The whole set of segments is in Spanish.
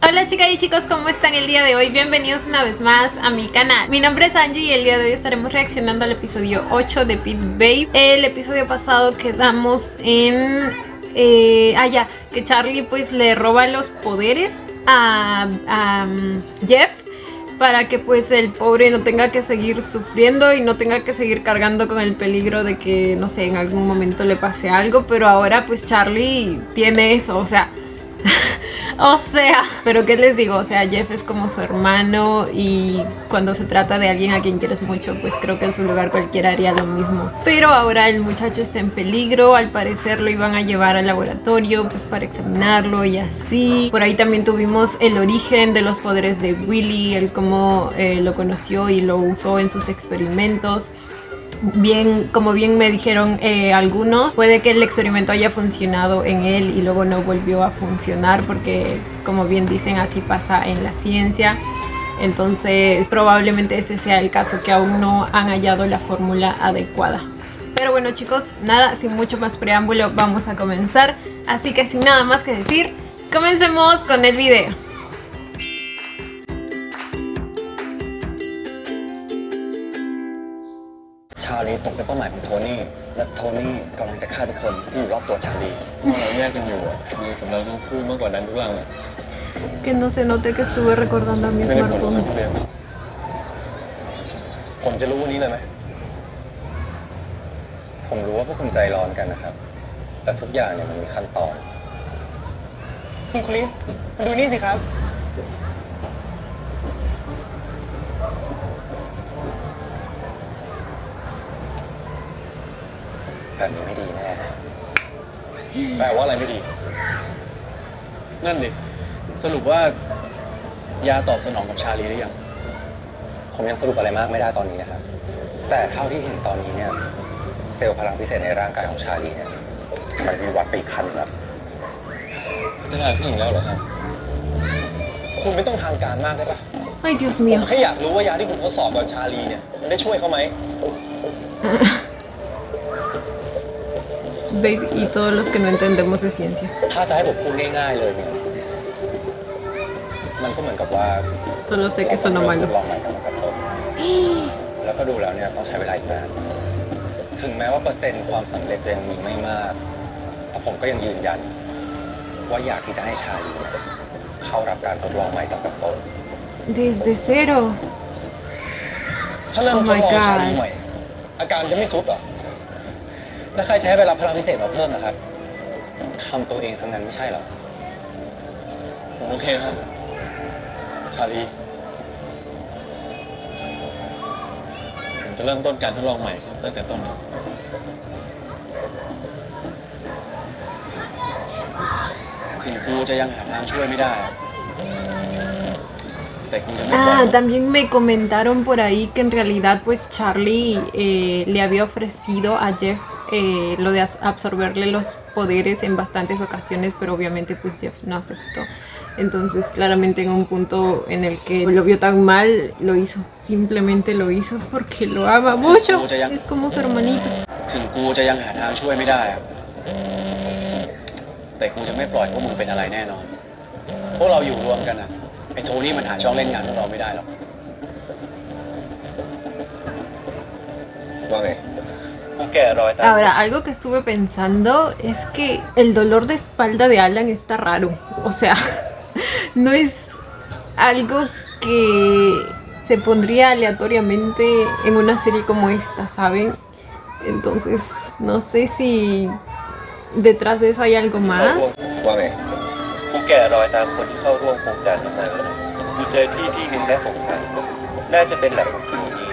Hola chicas y chicos, ¿cómo están el día de hoy? Bienvenidos una vez más a mi canal. Mi nombre es Angie y el día de hoy estaremos reaccionando al episodio 8 de Beat Babe. El episodio pasado quedamos en... que Charlie pues le roba los poderes a Jeff para que pues el pobre no tenga que seguir sufriendo y no tenga que seguir cargando con el peligro de que, no sé, en algún momento le pase algo. Pero ahora pues Charlie tiene eso, o sea... pero ¿qué les digo? O sea, Jeff es como su hermano y cuando se trata de alguien a quien quieres mucho, pues creo que en su lugar cualquiera haría lo mismo. Pero ahora el muchacho está en peligro, al parecer lo iban a llevar al laboratorio pues para examinarlo y así. Por ahí también tuvimos el origen de los poderes de Willy, el cómo lo conoció y lo usó en sus experimentos. Como bien me dijeron algunos, puede que el experimento haya funcionado en él y luego no volvió a funcionar porque, como bien dicen, así pasa en la ciencia. Entonces probablemente ese sea el caso, que aún no han hallado la fórmula adecuada. Pero bueno chicos, nada, sin mucho más preámbulo vamos a comenzar. Así que sin nada más que decir, comencemos con el video.ชาลีตกเป็นเป้าหมายของโทนี่และโทนี่กำลังจะฆ่าทุกคนที่อยู่รอบตัวชาลีเราแยกกันอยู่มีสำนักต้องพูดมากกว่านั้นทุกเรื่องเลย Que no se note que estuve recordando a mi ไม่ได้ผล smartphone. ทุกเรื่องผมจะรู้วันนี้เลยไหมผมรู้ว่าพวกคุณใจร้อนกันนะครับแต่ทุกอย่างเนี่ยมันมีขั้นตอนคุณคริสดูนี่สิครับแบบนี้ไม่ดีแน่แปลว่าอะไรไม่ดีนั่นดิสรุปว่ายาตอบสนองกับชาลีหรือยังผมยังสรุปอะไรมากไม่ได้ตอนนี้นะครับแต่เท่าที่เห็นตอนนี้เนี่ยเซลล์พลังพิเศษในร่างกายของชาลีเนี่ยมันวิวัฒน์ไปอีกขั้นครับพัฒนาขึ้นอีกแล้วเหรอครับคุณไม่ต้องทางการมากได้ปะ Ay, Dios ผม mío. แค่อยากรู้ว่ายาที่คุณทดสอบกับชาลีเนี่ยมันได้ช่วยเขาไหม Babe y todos los que no entendemos de ciencia. ถ้าจะให้ผมพูดง่ายๆเลยเนี่ยมันก็เหมือนกับว่า Solo sé que sonó ล malo. องใหม่กันมากับต้นแล้วก็ดูแล้วเนี่ยต้องใช้เวลาอีกนานถึงแม้ว่าเปอร์เซ็นต์ความสำเร็จจะยังมีไม่มากแต่ผมก็ยังยืนยันว่าอยากที่จะให้ชาลีเข้ารับการทดลองใหม่ตั้งแต่ต้น Desde cero. ถ้าเริ่ม Oh ทด my ลองชาลี god. ใหม่อาการจะไม่สุดหรอแล้วใครใช้เวลาพลังพิเศษมาเพิ่มนะครับทำตัวเองทั้งนั้นไม่ใช่หรอผมโอเคครับชาลีผมจะเริ่มต้นการทดลองใหม่ตั้งแต่ต้นถึงกูจะยังหาทางช่วยไม่ได้แต่กูจะไม่ปล่อย También me comentaron por ahí que en realidad pues Charlie le había ofrecido a Jeff lo de absorberle los poderes en bastantes ocasiones, pero obviamente pues Jeff no aceptó. Entonces claramente en un punto en el que lo vio tan mal, lo hizo. Simplemente lo hizo porque lo ama mucho. Es como su hermanito. ถึงกูจะยังหาทางช่วยไม่ได้อะแต่กูจะไม่ปล่อยพวกมึงเป็นอะไรแน่นอนพวกเราอยู่รวมกันนะไอ้โทนี่มันหาช่องเล่นงานพวกเราไม่ได้หรอกว่าไงพวกแกรอยตาม Ahora, algo que estuve pensando es que el dolor de espalda de Alan está raro. O sea, no es algo que se pondría aleatoriamente en una serie como esta, ¿saben? Entonces, no sé si detrás de eso hay algo más. ว่าไงพวกแกรอยตามคนที่เข้าร่วมโครงการนี้มากูเจอที่หนึ่งและสงสัยน่าจะเป็นแหล่งของที่นี้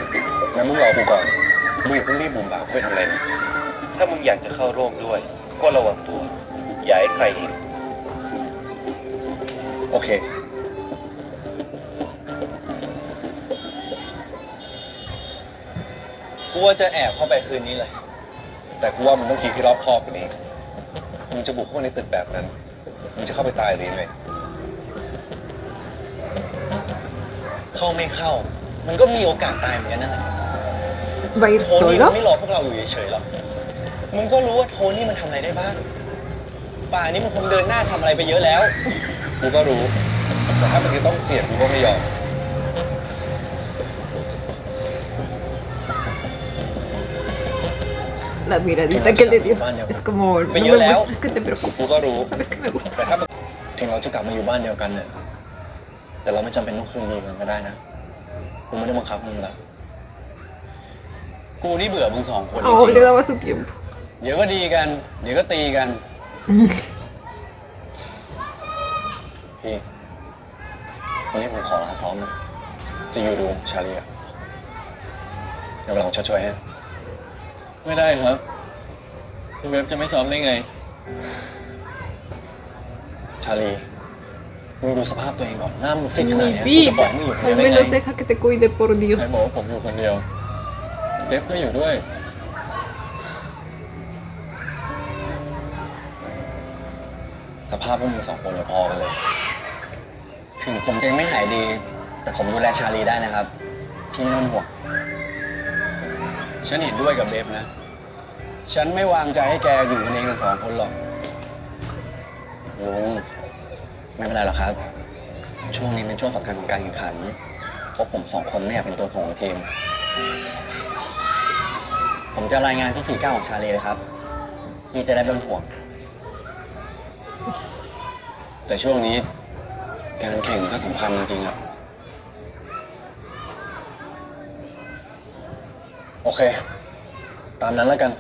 งั้นมึงรอกูก่อนมึงอย่าเพิ่งรีบบุ่มบ่ามเพื่อทำอะไรนะถ้ามึงอยากจะเข้าร่วมด้วยก็ระวังตัวอย่าให้ใครเห็นโอเคกูว่าจะแอบเข้าไปคืนนี้เลยแต่กูว่ามึงต้องคิดที่รอบคอบกว่านี้มึงจะบุกเข้ามาในตึกแบบนั้นมึงจะเข้าไปตายหรือยังไงเข้าไม่เข้ามันก็มีโอกาสตายเหมือนกันนั่นแหละ ¿Va a ir โทนี่ solo? ไม่รอพวกเราอยู่เฉยๆหรอกมึงก็รู้ว่าโทนี่มันทำอะไรได้บ้างป่านนี้มันคงเดินหน้าทำอะไรไปเยอะแล้วกูก็รู้ แต่ถ้ามันจะต้องเสี่ยงกูก็ไม่ยอม La miradita que le dio. Es como, no me muestres que te กู preocupas. ก็รู้ Sabes que me แต่ gustas. ถ้าถึงเราจะกลับมาอยู่บ้านเดียวกันเนี่ยแต่เราไม่จำเป็นต้องคืนดีกันก็ได้นะกูไม่ได้บังคับมึงละกูนี่เบื่อมึงสองคนจ Oh, ริง le daba su tiempo. ๆเดี๋ยวก็ดีกัน เดี๋ยวก็ตีกันพี่วันนี้ผมขอลาซ้อมนะจะอยู่ดูชาลีอะเดี๋ยวเราช่วยๆให้ไม่ได้ครับพี่เว็บจะไม่ซ้อมได้ไง ชาลีมึงดูสภาพตัวเองก่อนหน้ามึงซีดขนาด Mi เนี้ยกูจะปล่อย vida. มึงอยู่คนเดียว Al ได้ไง menos deja que te cuide, por ใคร Dios. บอกว่าผมอยู่คนเดียวเจฟก็อยู่ด้วยสภาพพวกมึงสองคนเนี่ยพอกันเลย ถึงผมจะยังไม่หายดี แต่ผมดูแลชาลีได้นะครับ พี่ไม่ต้องห่วงฉันเห็นด้วยกับเบฟนะ ฉันไม่วางใจให้แกอยู่กันเองกันสองคนหรอกลุงไม่เป็นไรหรอกครับ ช่วงนี้เป็นช่วงสำคัญของการแข่งขันเพราะผมสองคนไม่อยากเป็นตัวถ่วงของทีม ผมจะรายงานที่4-9ของชาลีเลยครับพี่จะได้ไม่ต้องห่วง แต่ช่วงนี้การแข่งก็สำคัญจริงๆครับโอเค ตามนั้นแล้วกัน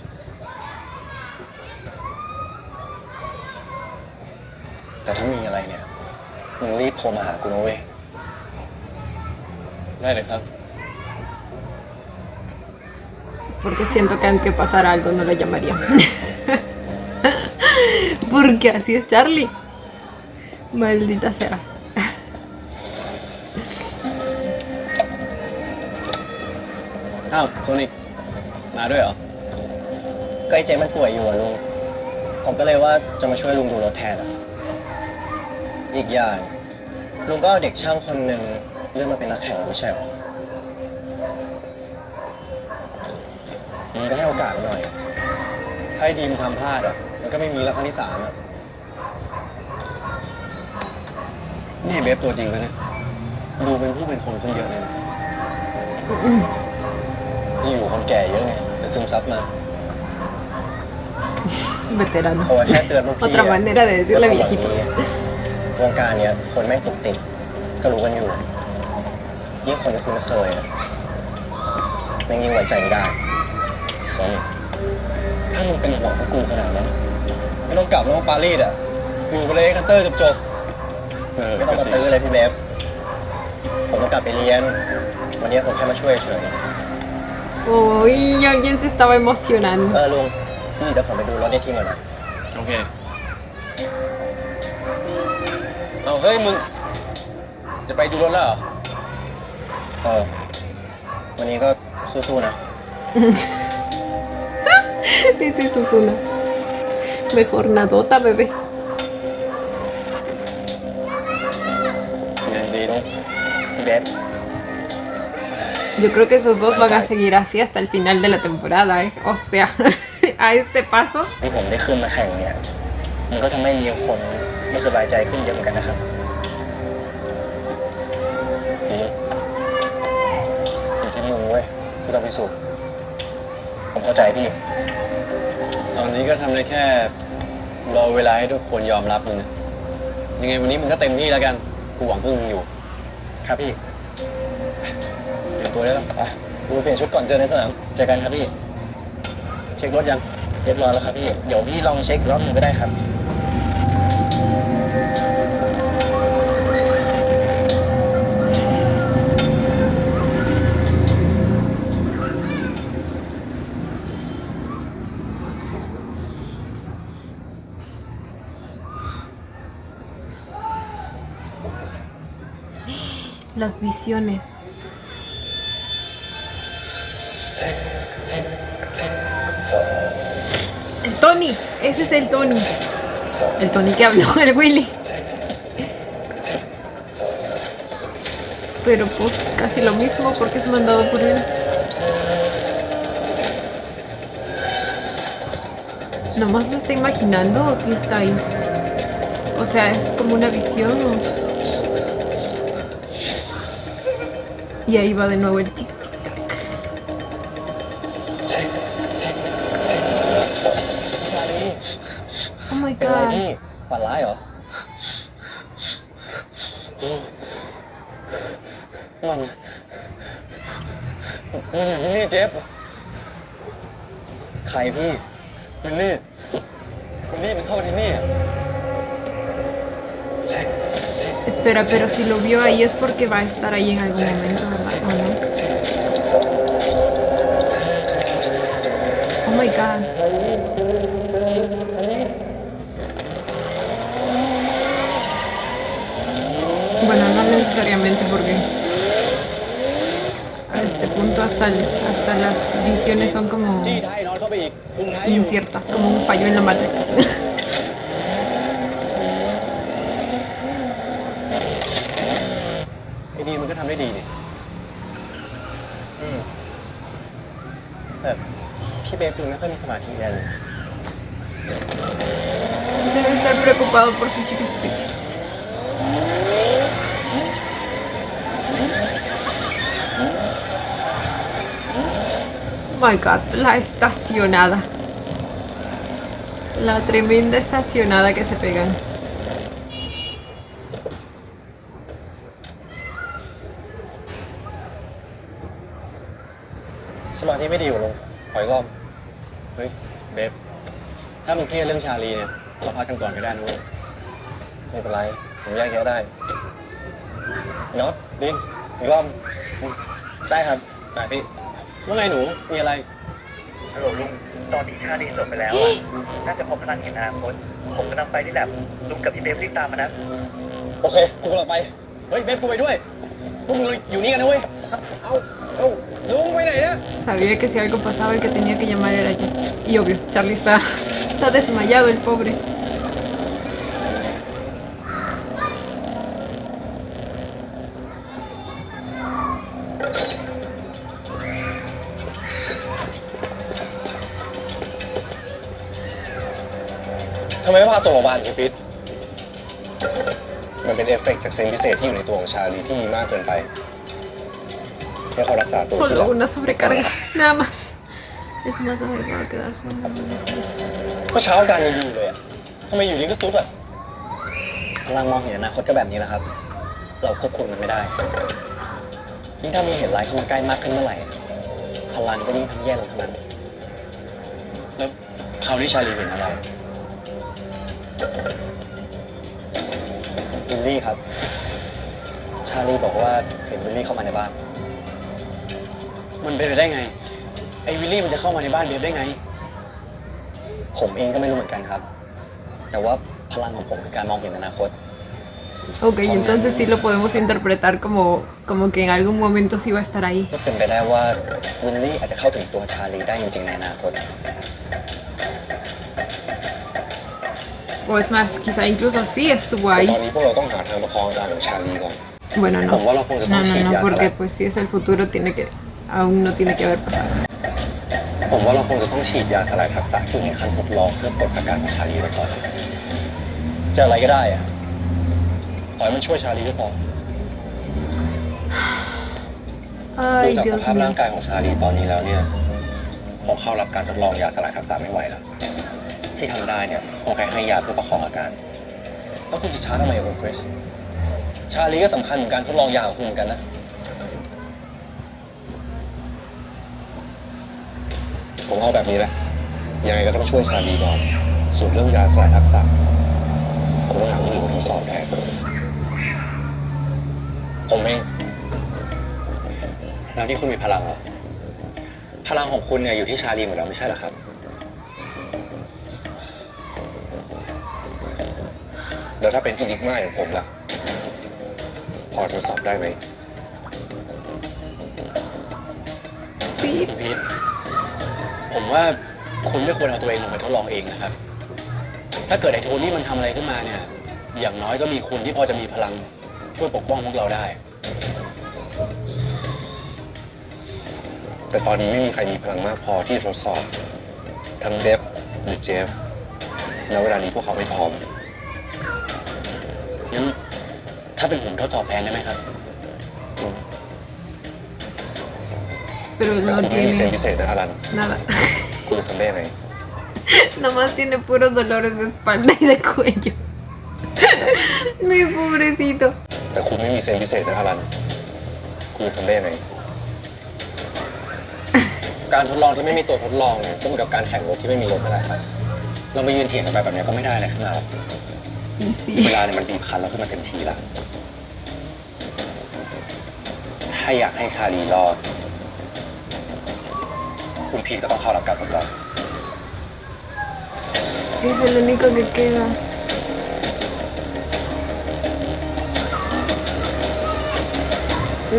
แต่ถ้ามีอะไรเนี่ยมึงรีบโทรมาหากูนะเว้ย ได้เลยครับ Porque siento que aunque pasara algo no le llamaría. Porque así es Charlie. Maldita sea. อ้าวโซนิกมาด้วยเหรอ ก็ไอ้เจมันป่วยอยู่อะลุง ผมก็เลยว่าจะมาช่วยลุงดูรถแทนอะอีกอย่างลุงก็เอาเด็กช่างคนหนึ่งเลื่อนมาเป็นนักแข่งแล้วไม่ใช่หรอมึงก็ให้โอกาสหน่อย ถ้าไอ้ดีมนทำพลาดอะมันก็ไม่มีแล้วครั้งที่3อะนี่เบฟตัวจริงปะเนี่ยดูเป็นผู้เป็นคนขึ้นเยอะเลยนะนี่อยู่คนแก่เยอะไงเดี๋ยวซึมซับมา Veterano. โอ้ยแค่เตือนพวกพี่ Otra manera de decirle ว่า viejito. วงการเนี้ยคนไม่ตุกติดก็รู้กันอยู่ยิ่งคนที่คุ้นเคยอะแม่งยิ่งไว้ใจไม่ได้สอนถ้ามึงเป็นห่วงพวกกูขนาดนั้นไม่ต้องกลับแล้วปารีสอ่ะอยู่ไปเลยคันเตอร์จบๆไม่ต้องมาตื้อเลยพี่เบฟผมต้องกลับไปเรียน วันนี้ผมแค่มาช่วยเฉย Uy, alguien se estaba emocionando. ลุงนี่เดี๋ยวผมไปดูรถในทีมก่อนนะโอเคเอาเฮ้ยมึงจะไปดูรถแล้วเหรอวันนี้ก็สู้ๆนะ Dice Susuna. Mejor nadota, bebé. ยังดีลูกพี่เบฟ Yo creo que esos dos van a seguir así hasta el final de la temporada, ¿eh? O sea, a este paso. ที่ผมได้ขึ้นมาแข่งเนี่ย มันก็ทำให้มีคนไม่สบายใจขึ้นเยอะเหมือนกันนะครับดีอยู่ที่มึงเว้ยที่ต้องพิสูจน์ผมเข้าใจพี่ ตอนนี้ก็ทำได้แค่รอเวลาให้ทุกคนยอมรับมึงนะยังไงวันนี้มึงก็เต็มที่แล้วกัน กูหวังพึ่งมึงอยู่ ครับพี่เตรียมตัวได้แล้วไปดูเปลี่ยนชุดก่อนเจอในสนามเจอกันครับพี่ เช็ครถยังเรียบร้อยแล้วครับพี่ เดี๋ยวพี่ลองเช็ครอบนึงก็ได้ครับ Las visiones. El Tony, ese es el Tony. El Tony que habló, el Willy. Pero pues casi lo mismo porque es mandado por él. ¿Nomás lo está imaginando o sí está ahí? O sea, es como una visión o... Y ahí va de nuevo el tic. เช็คเช็คเช็คชาลี Oh my เป็นไร god. พี่ฝันร้ายเหรอมันวิลลี่เจฟใครพี่วิลลี่มันเข้ามาที่นี่เช็คเช็ค Espera, pero si lo vio ahí es porque va a estar ahí en algún momento, ¿verdad? ¿O no? Oh my god. Bueno, no necesariamente porque a este punto hasta las visiones son como จี้ไทยนอนเข้าไปอีกคุมไทยอยู่ inciertas, como un fallo en la Matrix. ไอ้ดีมันก็ทำได้ดีนี่แต่พี่เบฟดูไม่ค่อยมีสมาธิเลย Debe estar preocupado por su chiquistriquis. My god, la estacionada. La tremenda estacionada que se pegan. สมาธิไม่ดีกว่าลงหอยรอบเฮ้ยเบฟถ้ามึงเครียดเรื่องชาลีเนี่ยเราพักกันก่อนก็ได้นะเว้ยไม่เป็นไรผมแยกแยะได้น็อตดินอีกรอบได้ครับได้พี่ว่าไงหนูมีอะไร ฮัลโหลลุง ตอนนี้ชาลีจบไปแล้วอะน่าจะพบพลังเห็นอนาคตผมกำลังไปที่แลบลุงกับพี่เบฟรีบตามมานะ โอเคกูกำลังไปเฮ้ยเบฟกูไปด้วยพวกมึงอยู่นี่กันนะเว้ยเอาลุงไปไหนเนี่ย Sabía que si algo pasaba el que tenía que llamar era yo. Y obvio, Charlie está desmayado el pobre. ทำไมไม่พาส่งโรงพยาบาลพี่ปิ๊ดมันเป็นเอฟเฟกต์จากเซนพิเศษที่อยู่ในตัวของชาลีที่มีมากเกินไปให้เขารักษาตัว Solo una sobrecarga, nada más. Es más adecuado quedarse en la manita. เมื่อเช้าอาการยังดีอยู่เลยอะทำไมอยู่ดีก็ซุดอะพลังมองเห็นอนาคตก็แบบนี้แหละครับ เราควบคุมมันไม่ได้ยิ่งถ้ามีเหตุร้ายเข้ามาใกล้มากขึ้นเมื่อไหร่พลังก็ยิ่งทำแย่ลงเท่านั้น แล้วคราวนี้ชาลีเห็นอะไรวิลลี่ครับ ชาลีบอกว่าเห็นวิลลี่เข้ามาในบ้าน มันเป็นไปได้ไง ไอ้วิลลี่มันจะเข้ามาในบ้านเบฟได้ไง ผมเองก็ไม่รู้เหมือนกันครับ แต่ว่าพลังของผมคือการมองเห็นอนาคต Ok, entonces sí lo podemos interpretar como que en algún momento sí va a estar ahí. ก็เป็นไปได้ว่าวิลลี่อาจจะเข้าถึงตัวชาลีได้จริงๆในอนาคต O es más, quizá incluso sí estuvo ตอน ahí. นี้พวกเราต้องหาทางประคองอาการของชาลีก่อน Bueno, no. Como lo pongo, No, sí, no, ya no, porque está. pues si es el futuro aún no tiene que haber pasado. ผมว่าเราคงจะต้องฉีดยาสลายทักษะที่อยู่ในขั้นทดลองเพื่อกดอาการของชาลีไว้ก่อนจะอะไรก็ได้อะขอให้มันช่วยชาลีก็พอ Ay, ดูจากส Dios ภาพร่าง mío. กายของชาลีตอนนี้แล้วเนี่ยคงเข้ารับการทดลองยาสลายทักษะไม่ไหวแล้ว ที่ทำได้เนี่ยคงแค่ให้ยาเพื่อประคองอาการแล้วคุณจะช้าทำไมคุณคริสชาลีก็สำคัญเหมือนการทดลองยาของคุณเหมือนกันนะผมเอาแบบนี้นะยังไงก็ต้องช่วยชาลีก่อนส่วนเรื่องยาสลายทักษะผมต้องหาผู้อื่นมาทดสอบแทนผมเองแล้วที่คุณมีพลังเหรอพลังของคุณเนี่ยอยู่ที่ชาลีหมดแล้วไม่ใช่เหรอครับแล้วถ้าเป็นอินิกมาอย่างผมล่ะพอทดสอบได้ไหม Pete. พีทผมว่าคุณไม่ควรเอาตัวเองลงไปทดลองเองนะครับ ถ้าเกิดไอ้โทนี่มันทำอะไรขึ้นมาเนี่ย อย่างน้อยก็มีคุณที่พอจะมีพลังช่วยปกป้องพวกเราได้ แต่ตอนนี้ไม่มีใครมีพลังมากพอที่จะทดสอบ ทั้งเดฟหรือเจฟณเวลานี้พวกเขาไม่พร้อมงั้นถ้าเป็นผมทดสอบแทนได้ไหมครับ pero él แต่ no คุณไม่มีเซน tiene ส์พิเศษนะอลัน nada. คุณทำได้ยังไง Nomás tiene puros dolores de espalda y de cuello. Mi pobrecito. แต่คุณไม่มีเซนส์พิเศษนะอลัน คุณทำได้ยังไง การทดลองที่ไม่มีตัวทดลองเนี่ยก็เหมือนกับการแข่งรถที่ไม่มีรถนั่นแหละครับเรามายืนเถียงกันไปแบบนี้ก็ไม่ได้เลยครับ Y เว sí. ลาเนี่ยมันบีบคั้นเราขึ้นมาเต็มทีละถ้าอยากให้ชาลีรอด คุณพีทก็ต้องเข้ารับการทดลอง Es el único que queda.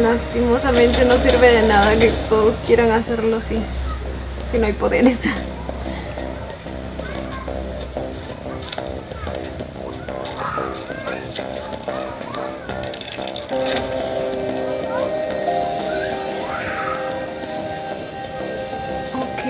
Lastimosamente no sirve de nada que todos quieran hacerlo así, si no hay poderes. Ok.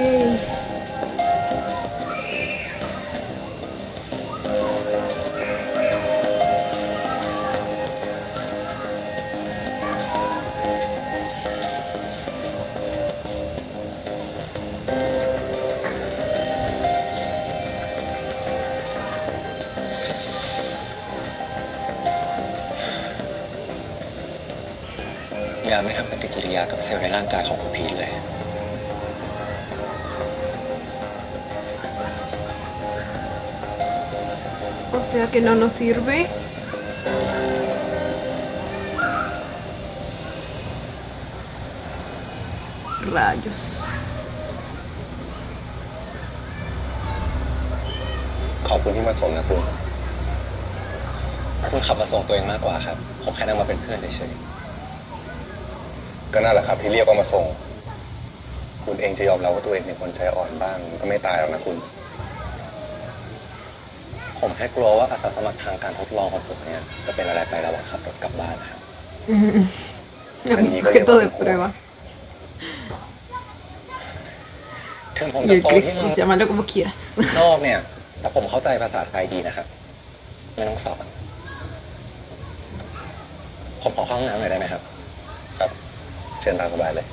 ยาไม่ทำปฏิกิริยากับเซลล์ในร่างกายของคุณพีทเลย O sea que no nos sirve. Rayos. ขอบคุณที่มาส่งนะคุณ คุณขับมาส่งตัวเองมากกว่าครับ ผมแค่นั่งมาเป็นเพื่อนเฉยๆ ก็นั่นแหละครับที่เรียกว่ามาส่ง คุณเองจะยอมรับว่าตัวเองเป็นคนใจอ่อนบ้างก็ไม่ตายหรอกนะคุณ ผมแค่กลัวว่าอาสาสมัครทางการทดลองของผมเนี่ยจะเป็นอะไรไประหว่างขับรถกลับบ้านนะครับ A mi sujeto de prueba. ถึงผม Y จะ el โต Chris, ที่ pues llámalo como quieras. นอกเนี่ย แต่ผมเข้าใจภาษาไทยดีนะครับ ไม่ต้องสอน ผมขอเข้าห้องน้ำหน่อยได้ไหมครับ ครับ เชิญตามสบายเลย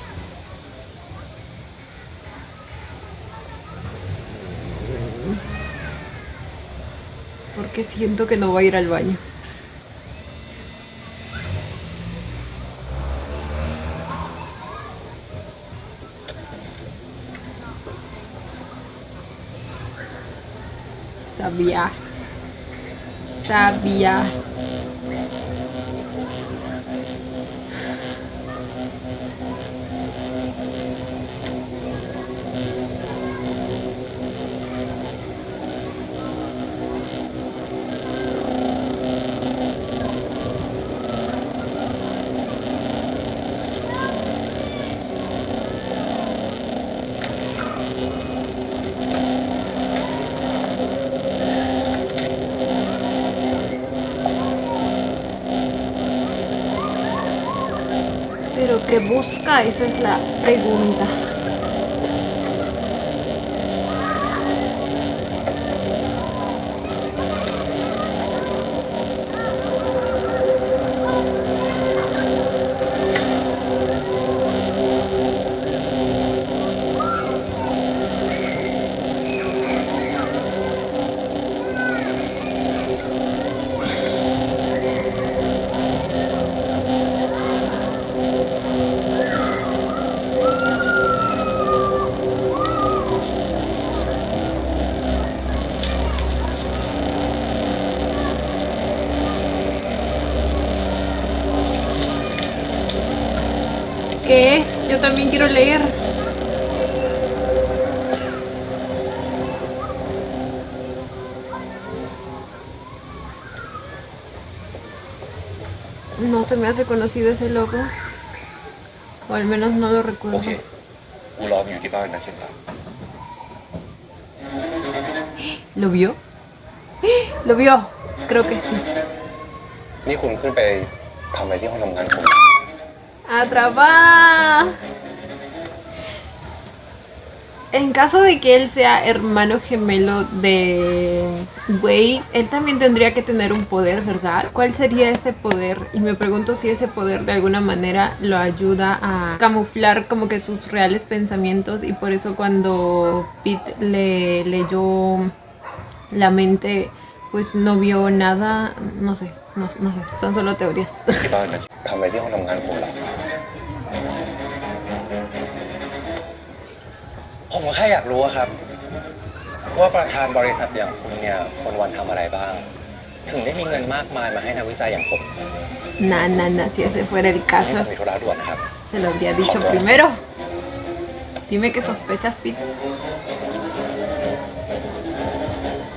Porque siento que no va a ir al baño. Sabía. Sabía. Pero ¿qué busca? Esa es la pregunta. ¿Qué es? Yo también quiero leer. No se me hace conocido ese logo. O al menos no lo โอ recuerdo. เค กูรอมึงอยู่ที่บ้านนะเชนตา ¿Lo vio? ¿Lo vio? Creo que sí. นี่คุณขึ้นไปทำอะไรที่ห้องทำงานผม A trabajar. En caso de que él sea hermano gemelo de Güey, él también tendría que tener un poder, ¿verdad? ¿Cuál sería ese poder? Y me pregunto si ese poder de alguna manera lo ayuda a camuflar como que sus reales pensamientos y por eso cuando Pete le leyó la mente, pues no vio nada, no sé, no sé, son solo teorías. ที่บ้านนะทำอะไรที่ห้องทำงานผมล่ะผมก็แค่อยากรู้อะครับ ว่าประธานบริษัทอย่างคุณเนี่ยวันๆทำอะไรบ้าง ถึงได้มีเงินมากมายมาให้นักวิจัยอย่างผม Nah, si ese fuera el นี่ caso, ผมมีธุระด่วนนะครับ se lo habría dicho primero. Dime que sospechas, Pete.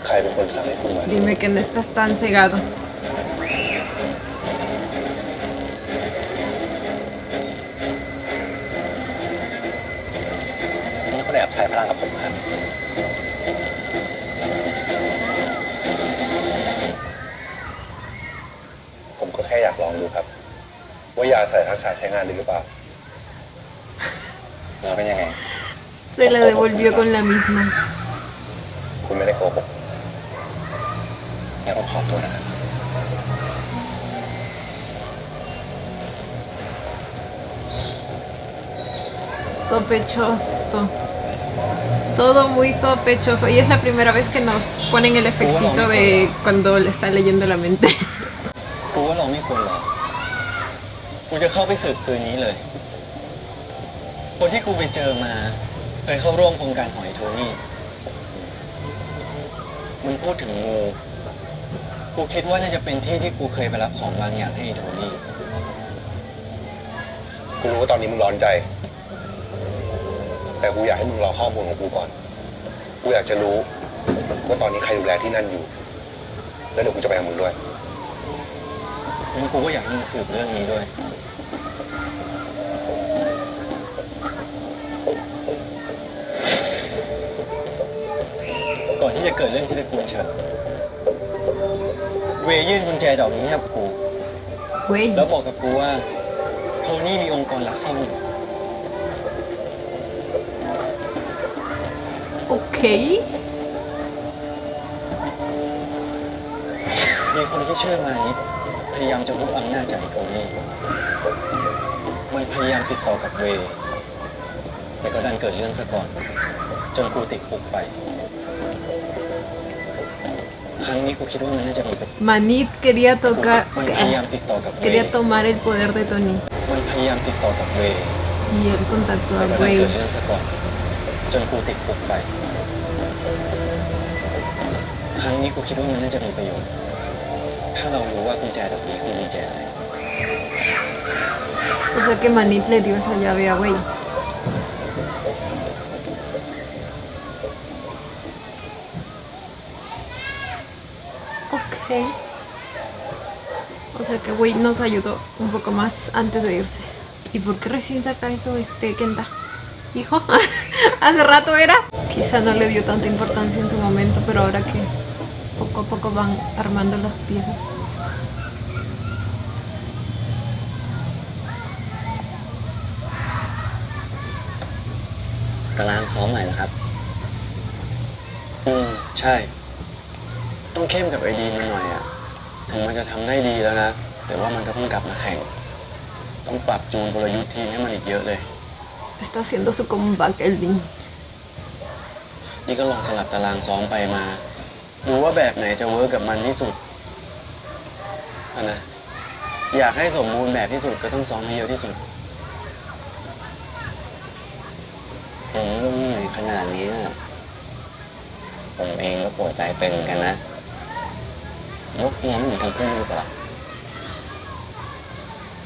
ใครเป็นคนสั่งให้คุณมา Dime que no estás tan cegado. นี่คุณแอบใช้พลังกับผมครับ ผมก็แค่อยากลองดูครับ ว่ายาใส่ทักษะใช้งานดีหรือเปล่าแล้วเป็นยังไง Se la devolvió con la misma. คุณไม่ได้โกหกงั้นผมขอตัวนะครับ Sospechoso. Todo muy sospechoso. Y es la primera vez que nos ponen el efectito de cuando le está leyendo la mente. กูว่าเราไม่ควรรอกูจะเข้าไปสืบคืนนี้เลย คนที่กูไปเจอมาเคยเข้าร่วมโครงการหอยโทนี่ มันพูดถึงงู กูคิดว่าน่าจะเป็นที่ที่กูเคยไปรับของบางอย่างให้ไอ้โทนี่ กูรู้ว่าตอนนี้มึงร้อนใจ แต่กูอยากให้มึงรอข้อมูลของกูก่อน กูอยากจะรู้ว่าตอนนี้ใครดูแลที่นั่นอยู่ แล้วเดี๋ยวกูจะไปกับมึงด้วยงั้นกูก็อยากให้มึงสืบเรื่องนี้ด้วย ก่อนที่จะเกิดเรื่องที่ตระกูลเฉินเวย์ยื่นกุญแจดอกนี้ให้กับกู Güey. แล้วบอกกับกูว่าโทนี่มีองค์กรลับซ่อนอยู่ Ok. มีคนที่ชื่อมานิดพยายามจะรุกอำนาจจากไอ้โทนี่ มันพยายามติดต่อกับเวย์แต่ก็ดันเกิดเรื่องซะก่อน จนกูติดคุกไป ครั้งนี้กูคิดว่ามันน่าจะมีเป็น Manit quería tocar. มันพยายามติดต่อกับเวย์ Quería tomar el poder de Tony. มันพยายามติดต่อกับเวย์ Y él contactó แต่ a ก็ดันเกิ Wade. ดเรื่องซะก่อน จนกูติดคุกไป ครั้งนี้กูคิดว่ามันน่าจะมีประโยชน์ ถ้าเรารู้ว่ากุญแจดอกนี้คือกุญแจอะไร O sea que Manit le dio esa llave a Wade. Ok. O sea que Wade nos ayudó un poco más antes de irse. ¿Y por qué recién saca eso Kenta? ¿Hijo? ¿Hace rato era? Quizá no le dio tanta importancia en su momento, pero ahora que poco a poco van armando las piezas. ตารางซ้อมใหม่เหรอครับ ใช่ ต้องเข้มกับไอดีมันหน่อยอะถึงมันจะทำได้ดีแล้วนะ แต่ว่ามันก็เพิ่งกลับมาแข่ง ต้องปรับจูนกลยุทธ์ทีมให้มันอีกเยอะเลย Está haciendo su comeback el Dean. นี่ก็ลองสลับตารางซ้อมไปมา ดูว่าแบบไหนจะเวิร์กกับมันที่สุดนะ อยากให้สมบูรณ์แบบที่สุดก็ต้องซ้อมให้เยอะที่สุด ผมต้องเหนื่อยขนาดนี้ผมเองก็ปวดใจเป็นเหมือนกันนะยกน้ำเหมือนทั้งคู่หรือเปล่า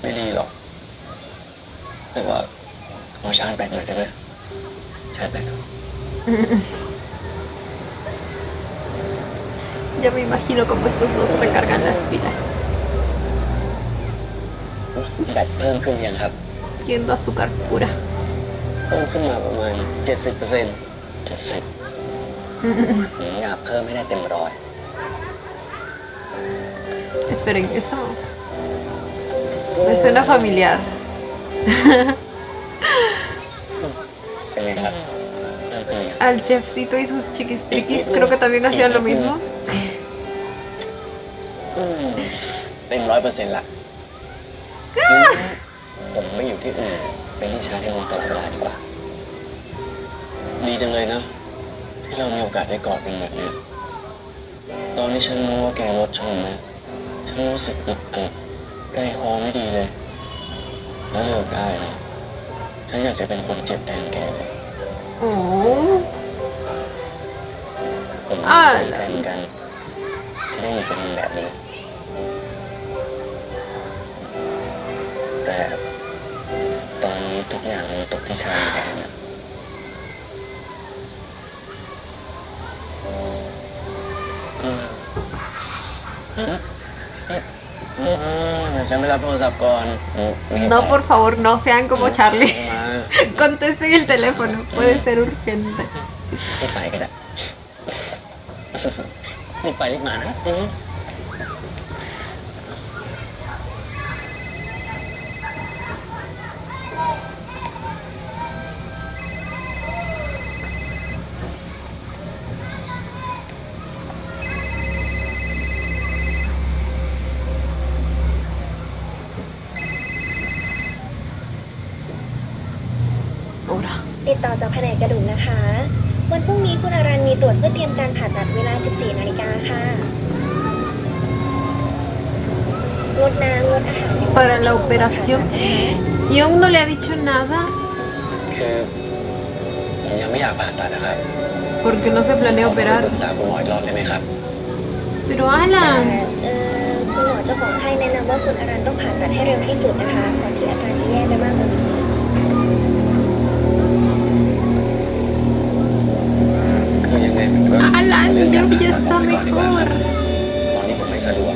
ไม่ดีหรอก แต่ว่าขอชาร์จแบตหน่อยได้ไหมชาร์จแบต Ya me imagino cómo estos dos recargan las pilas. แบตเพิ่มขึ้นยังครับ Siendo azúcar pura. เพิ่มขึ้นมาประมาณ 70% ผมอยากเพิ่มให้ได้เต็มร้อย Esperen, esto me suena familiar. เป็นไงครับเพิ่มขึ้นยัง Al chefcito y sus chiquistriquis creo que también hacían lo mismo. เต็ม100%ละผมไม่อยู่ที่อื่นเป็นที่ชายให้ลุงตลอดเวลาดีกว่าดีจังเลยนะที่เรามีโอกาสได้กอดกันแบบนี้ตอนที่ฉันรู้ว่าแกรถชนนะฉันรู้สึกอึดอัดใจคอไม่ดีเลย แล้วเลิกได้นะฉันอยากจะเป็นคนเจ็บแทนแกเลย โอ้ ผมดีใจเหมือนกันที่ได้มีเป็นแบบนี้ แต่ตอนนี้ทุกอย่างมันตกที่ชายแทนนะฉันไม่รับโทรศัพท์ก่อน No, por favor, no sean como Charlie. Contesten el teléfono, puede ser urgente. รีบไปก็ได้รีบไปรีบมานะ Ahora. ติดต่อจากแผนกกระดูกนะคะ วันพรุ่งนี้คุณอารันมีตรวจเพื่อเตรียมการผ่าตัดเวลา 14 นาฬิกาค่ะงดน้ำงดอาหาร Para la operación. ¿Y aún no le ha dicho nada? คือผมยังไม่อยากผ่าตัดนะครับ Porque no se planea ปรึ operar. กษาคุณหมออีกรอบได้ไหมครับ Pero Alan. คุณหมอจะบอกให้แนะนำว่าคุณอารันต้องผ่าตัดให้เร็วที่สุดนะคะก่อนที่อาการจะแย่ไปมากกว่านี้ คือยังไงผมก็ Alan, เรื่องการผ่า ya ตัด está ออกไปก่อนดีกว่าครับ mejor. ตอนนี้ผมไม่สะดวก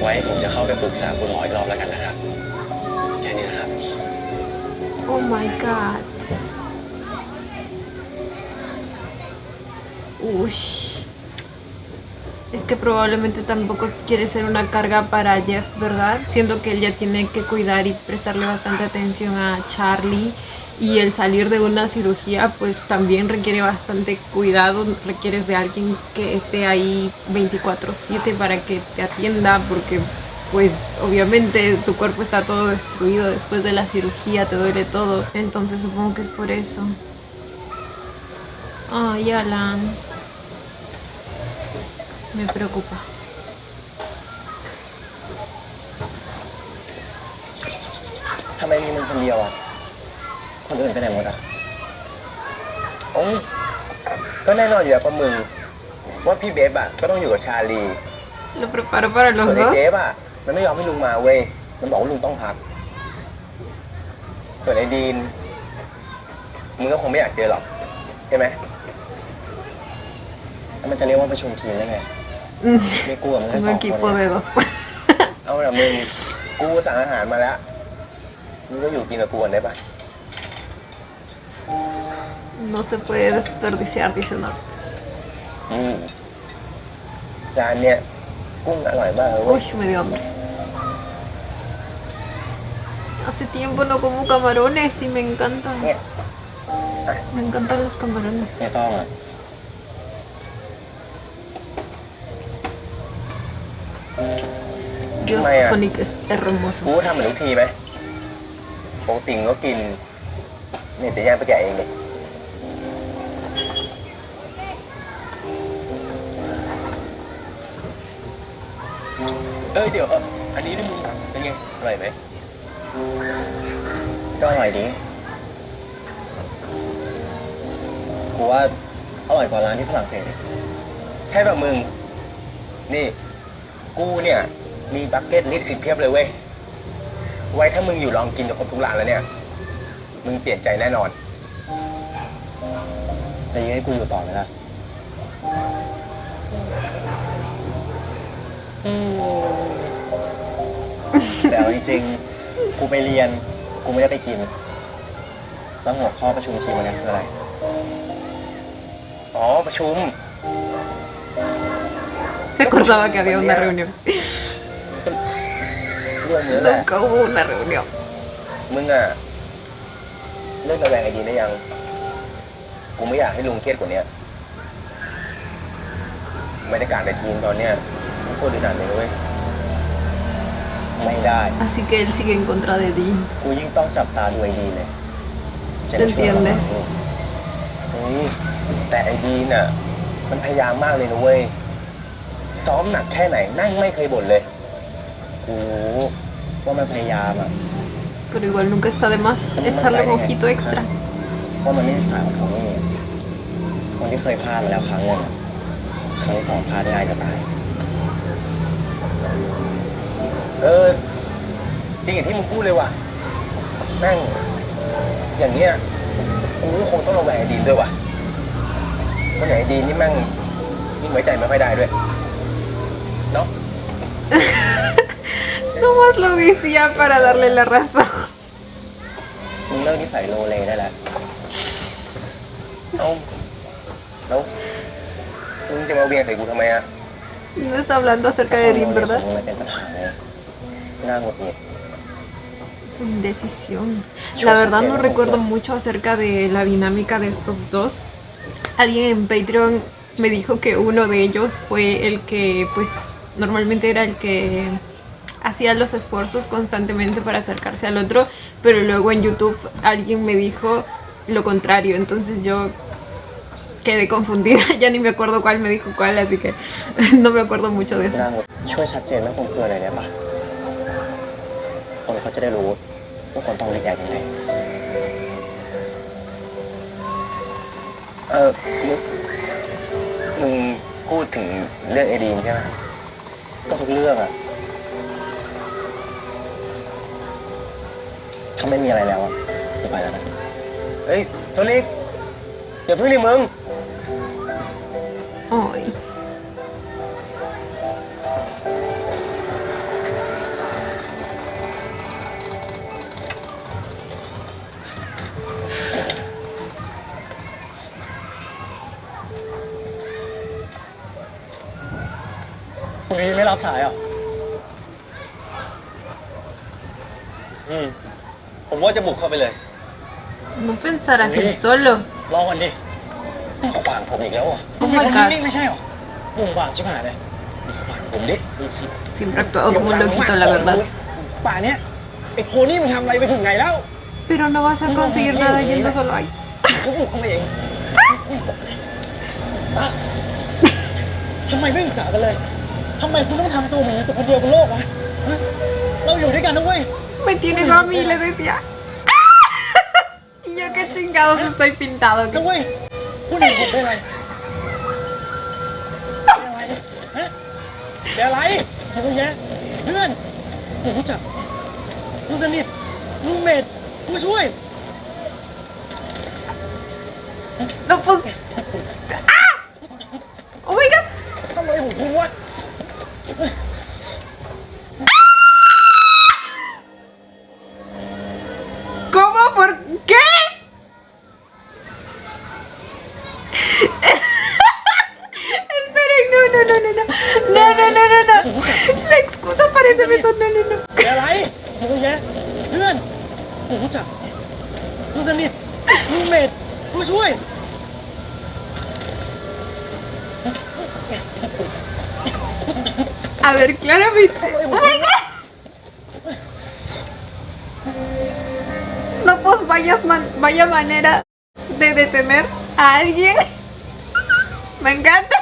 ไว้ผมจะเข้าไปปรึกษาคุณหมออีกรอบแล้วกันนะครับ แค่นี้นะครับ Oh my god. Uy. Es que probablemente tampoco quiere ser una carga para Jeff, ¿verdad? Siendo que él ya tiene que cuidar y prestarle bastante atención a Charlie. Y el salir de una cirugía pues también requiere bastante cuidado, requieres de alguien que esté ahí 24/7 para que te atienda porque pues obviamente tu cuerpo está todo destruido después de la cirugía, te duele todo, entonces supongo que es por eso. Ay, Alan, me preocupa. ทำไมมีมึงคนเดียวอ่ะ คนอื่นไปไหนหมดอ่ะโอ้ยก็แน่นอนอยู่แล้วว่ามึง ว่าพี่เบฟอ่ะก็ต้องอยู่กับชาลี Lo preparo para ส่ los วนไอ้ dos. เจฟอ่ะมันไม่ยอมให้ลุงมาเว้ย มันบอกว่าลุงต้องพัก ส่วนไอ้ดีนมึงก็คงไม่อยากเจอหรอกใช่ไหมแล้วมันจะเรียกว่าประชุมทีมได้ไง ไม่กลัวมันแค่ Un 2 คน equipo เนี่ย de dos. เอาละมึง กูสั่งอาหารมาแล้ว มึงก็อยู่กินกับกูก่อนได้ปะ No se puede desperdiciar, dice Nort. จานเนี้ยกุ้งอร่อยมากเลยเว้ย Uy, me dio hambre. Hace tiempo no como camarones y me encantan. เนี่ย Me encantan los camarones. ไม่ต้องอ่ะ Dios, Maya. Sonic es กู hermoso. ทำเหมือนทุกทีไหมปกติก็กินนี่จะแย่งไปแกะเองดิเดี๋ยวอันนี้นี่มึงเป็นไงอร่อยไหมก็อร่อยดีกูว่าอร่อยกว่าร้านที่ฝรั่งเศสอีกใช่ป่ะมึง นี่ กูเนี่ย มีบักเก็ตลิสต์เพียบเลยเว้ย ไว้ถ้ามึงอยู่ลองกินกับครบทุกร้านแล้วเนี่ย มึงเปลี่ยนใจแน่นอน จะยังให้กูอยู่ต่อไหมล่ะแต่เอาจริงๆ กูไปเรียน กูไม่ได้ไปกิน แล้วหัวข้อประชุมทีมวันนี้คืออะไร อ๋อ ประชุม Se acordaba que había una reunión. เรื่องนี้แหละ Nunca hubo una reunión. มึงอะเลิกระแวงไอ้ดีได้ยัง กูไม่อยากให้ลุงเครียดกว่านี้บรรยากาศในทีมตอนเนี้ยมันโคตรอึดอัดเลยนะเว้ย ไม่ได้ Así que él sigue en contra de Dean. กูยิ่งต้องจับตาดูไอ้ดีเลย Se entiende. แต่ไอ้ดีน่ะ มันพยายามมากเลยนะเว้ย ซ้อมหนักแค่ไหนนั่งไม่เคยบ่นเลย กูรู้ว่ามันพยายามอ่ะ Pero igual nunca está de más echarle un ojito extra. เพราะมันไม่ใช่สายของเขาเองคนที่เคยพลาดมาแล้วครั้งหนึงอะครั้งที่สองพลาดง่ายจะตาย จริงอย่างที่มึงพูดเลยว่ะแม่งอย่างเงี้ยกูก็คงต้องระแวงไอ้ดีนด้วยว่ะเพราะอย่างไอ้ดีนนี่แม่งยิ่งไว้ใจไม่ค่อยได้ด้วยเนาะ Nomás lo decía para darle la razón. มึงเลิกนิสัยโลเลได้แล้วเอาแล้วมึงจะมาเวียนใส่กูทำไมอ่ะ No está hablando acerca de Dean, ¿verdad? มึงเลยเป็นปัญหาเลยน่าหงุดหงิด Su indecisión. La verdad no recuerdo mucho acerca de la dinámica de estos dos. Alguien en Patreon me dijo que uno de ellos fue el que, pues, normalmente era el que hacía los esfuerzos constantemente para acercarse al otro, pero luego en YouTube alguien me dijo lo contrario, entonces yo quedé confundida, ya ni me acuerdo cuál me dijo cuál, así que no me acuerdo mucho de eso. ช่วยชัดเจนเรื่องคนคืออะไรได้ปะคนเขาจะได้รู้ว่าคนต้องรีแอคยังไงมึงพูดถึงเรื่องเอดีนใช่ไหมก็ทุกเรื่องอะถ้าไม่มีอะไรแล้วอะจะไปแล้วนะเฮ้ยโทนิกอย่าเพิ่งดิมึง Ay.คุยไม่รับสายอ่ะผมว่าจะบุกเข้าไปเลย No pensarás él solo. รอก่อนดิขวางผมอีกแล้วอ่ะ Oh my god. นี่ไม่ใช่หรอบุกขวางชิบหายเลยขวางผมดิ Siempre ha actuado como un loquito, la verdad. ป่าเนี้ยไอ้โคนี่มันทำอะไรไปถึงไหนแล้ว Pero no vas a conseguir nada yendo solo ahí. กูบุกเข้ามาเองทำไมไม่ปรึกษากันเลยทำไมคุณต้องทำตัวเหมือนตัวคนเดียวบนโลกวะเราอยู่ด้วยกันนะเว้ย Me tienes a mí, le decía. Y yo qué chingados estoy pintado. นะเว้ยคุณเห็นผมเป็นอะไรเป็นอะไรเยอะแยะเพื่อนผมรู้จักผู้สนิทลูกเมทผู้ช่วย No, pues. ¡Ah! Oh my god. ทำอะไรของคุณวะ ¿Cómo? ¿Por qué? Esperen, no. No. La excusa parece eso. No. เป็นอะไรเยอะแยะเพื่อนผมรู้จักผู้สนิทลูกเมทผู้ช่วย A ver, claramente. Oh my god. No, pues vaya manera de detener a alguien. Me encanta.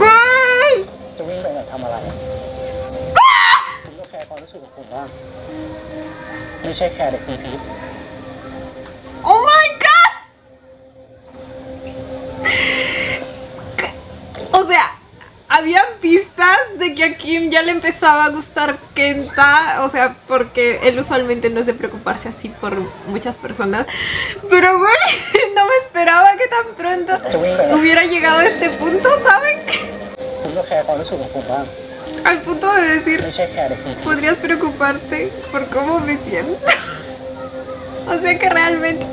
¡Güey! จะวิ่งไปไหนทำอะไรคุณก็แคร์ความรู้สึกของผมบ้างไม่ใช่แคร์เด็กคุณพีท ¡Oh my god! O sea, habían pistas de que a Kim ya le empezaba a gustar Kenta, o sea, porque él usualmente no es de preocuparse así por muchas personas. Pero, güey, no me esperaba que tan pronto hubiera llegado a este punto, ¿saben? คุณก็แคร์ความรู้สึกของผมบ้าง Al punto de decir, ไม่ใช่แคร์เด็กคุณ podrías preocuparte por cómo me siento. O sea que realmente...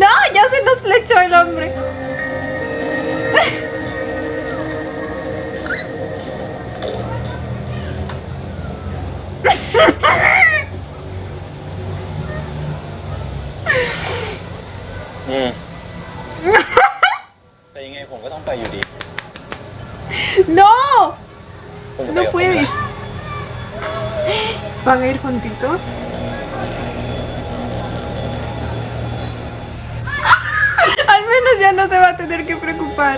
No, ya se nos flechó el hombre. ¡No! คุณจะไป No กับผมไหม puedes. ¿Van a ir juntitos? Al menos ya no se va a tener que preocupar.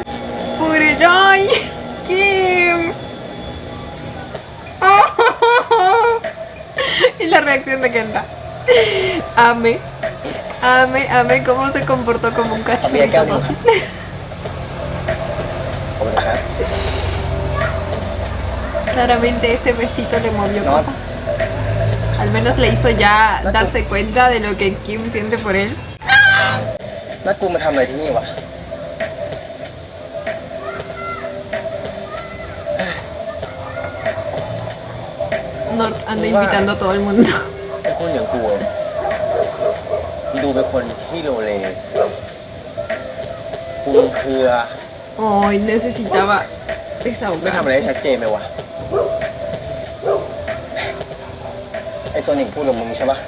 Pobre. ¡Ay! Kim. Y la reacción de Kenta. Ame cómo se comportó como un cachorrito dócil. ขอบคุณนะครับ Claramente ese besito le movió No. cosas. Al menos le hizo ya darse cuenta de lo que Kim siente por él. นัดกูมาทำอะไรที่นี่วะ Nord anda invitando a todo el mundo. ไอ้คนอย่างกูอะดูเป็นคนที่โลเลกูเพื่อ Ay, necesitaba ไม่ทำอะไรให้ desahogarse. ชัดเจนไหมวะ ไอ้โซนิกพูดกับมึงใช่ปะ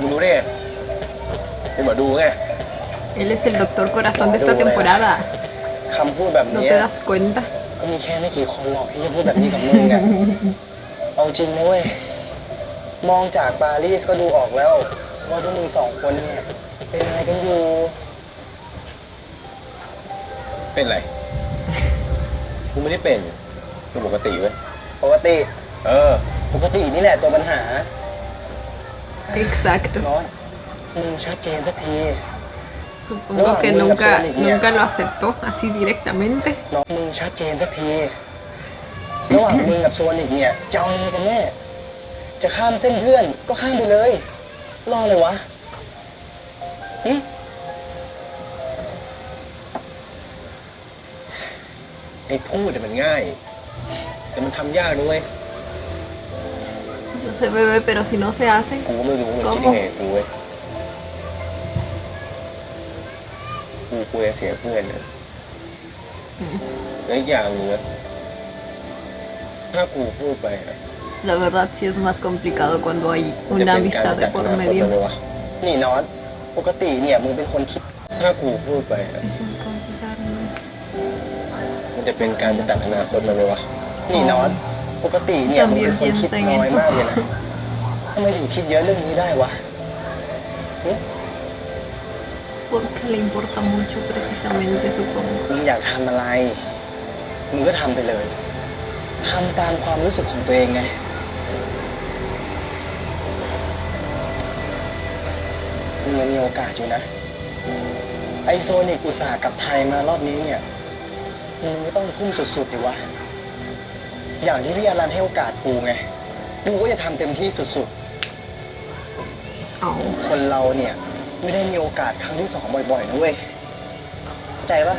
มึงรู้ได้ไงเป็นหมอดูไง Él es el doctor corazón de esta temporada. คำพูดแบบ ¿No นี้ te das cuenta? ก็มีแค่ไม่กี่คนหรอกที่จะพูดแบบนี้กับมึงเนี่ย เอาจริงนะเว้ย มองจากปารีสก็ดูออกแล้ว ว่าพวกมึงสองคนเนี่ยเป็นอะไรกันอยู่ เป็นไร กูไม่ได้เป็นกูปกติเว้ย ปกติ ปกตินี่แหละตัวปัญหา Exacto. น้อยมึงชัดเจนสักที Supongo que nunca lo aceptó así directamente. น้องมึงชัดเจนสักที ระหว่างมึงกับโซนิกเนี่ยจะเอายังไงกันแน่ จะข้ามเส้นเพื่อนก็ข้ามไปเลย รอเลยวะหึไอ้พูดแต่มันง่าย แต่มันทำยากด้วย Yo sé, bebé, pero si no se hace, กูก็ไม่รู้มันคิด ¿cómo? ยังไงกับกูเว้ย กูกลัวจะเสียเพื่อนนะและอีกอย่างหนึงนะถ้ากูพูดไปอะ La verdad sí es más complicado cuando hay มันจะ una เป็นการ amistad จั de ด por อนาคต medio. เลยวะนี่นอตปกติเนี่ยมึงเป็นคนคิด ถ้ากูพูดไปอะ Es el confesarme. มันจะเป็นการจัดอนาคตมันเลยวะนี่นอตปกติเนี่ยมึงเป็นคนคิดน้อยมากเลยนะทำไมถึงคิดเยอะเรื่องนี้ได้วะหึ Porque le importa mucho precisamente, supongo. มึงอยากทำอะไร มึงก็ทำไปเลย ทำตามความรู้สึกของตัวเองไง มึงยังมีโอกาสอยู่นะ ไอโซนิกอุตส่าห์กลับไทยมารอบนี้เนี่ย มึงก็ต้องทุ่มสุดๆดิวะ อย่างที่พี่อารันให้โอกาสกูไง กูก็จะทำเต็มที่สุด Oh. ๆ คนเราเนี่ย ไม่ได้มีโอกาสครั้งที่สองบ่อยๆนะเว้ยเข้าใจปะ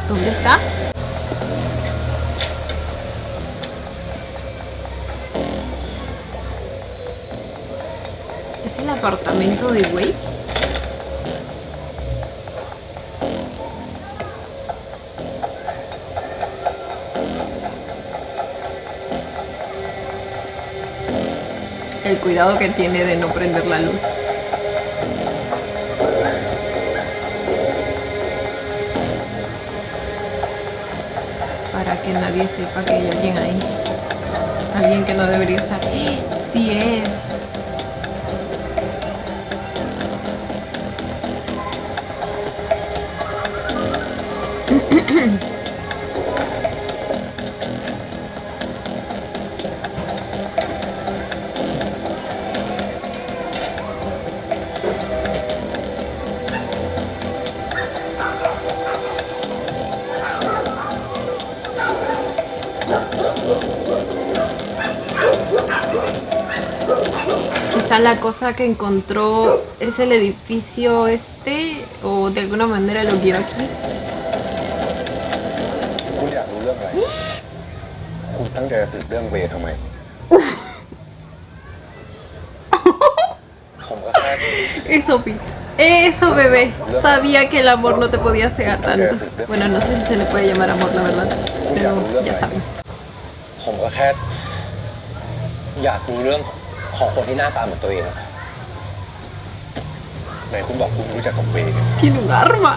¿Dónde está? ¿Es el apartamento de Wei? El cuidado que tiene de no prender la luz. Para que nadie sepa que hay alguien ahí. Alguien que no debería estar. Sí es. Quizá la cosa que encontró es el edificio este, o de alguna manera lo quiero aquí. คุณอยากรู้เรื่องอะไร คุณตั้งใจจะสืบเรื่องเวย์ทำไม ผมก็แค่ Eso, Pete. Eso, bebé. Sabía que el amor no te podía cegar tanto. Bueno, no sé si se le puede llamar amor, la verdad. Pero ya saben. ผมก็แค่อยากรู้เรื่องของคนที่หน้าตาเหมือนตัวเองอะไหนคุณบอกคุณรู้จักกับเวย์ Tiene un arma.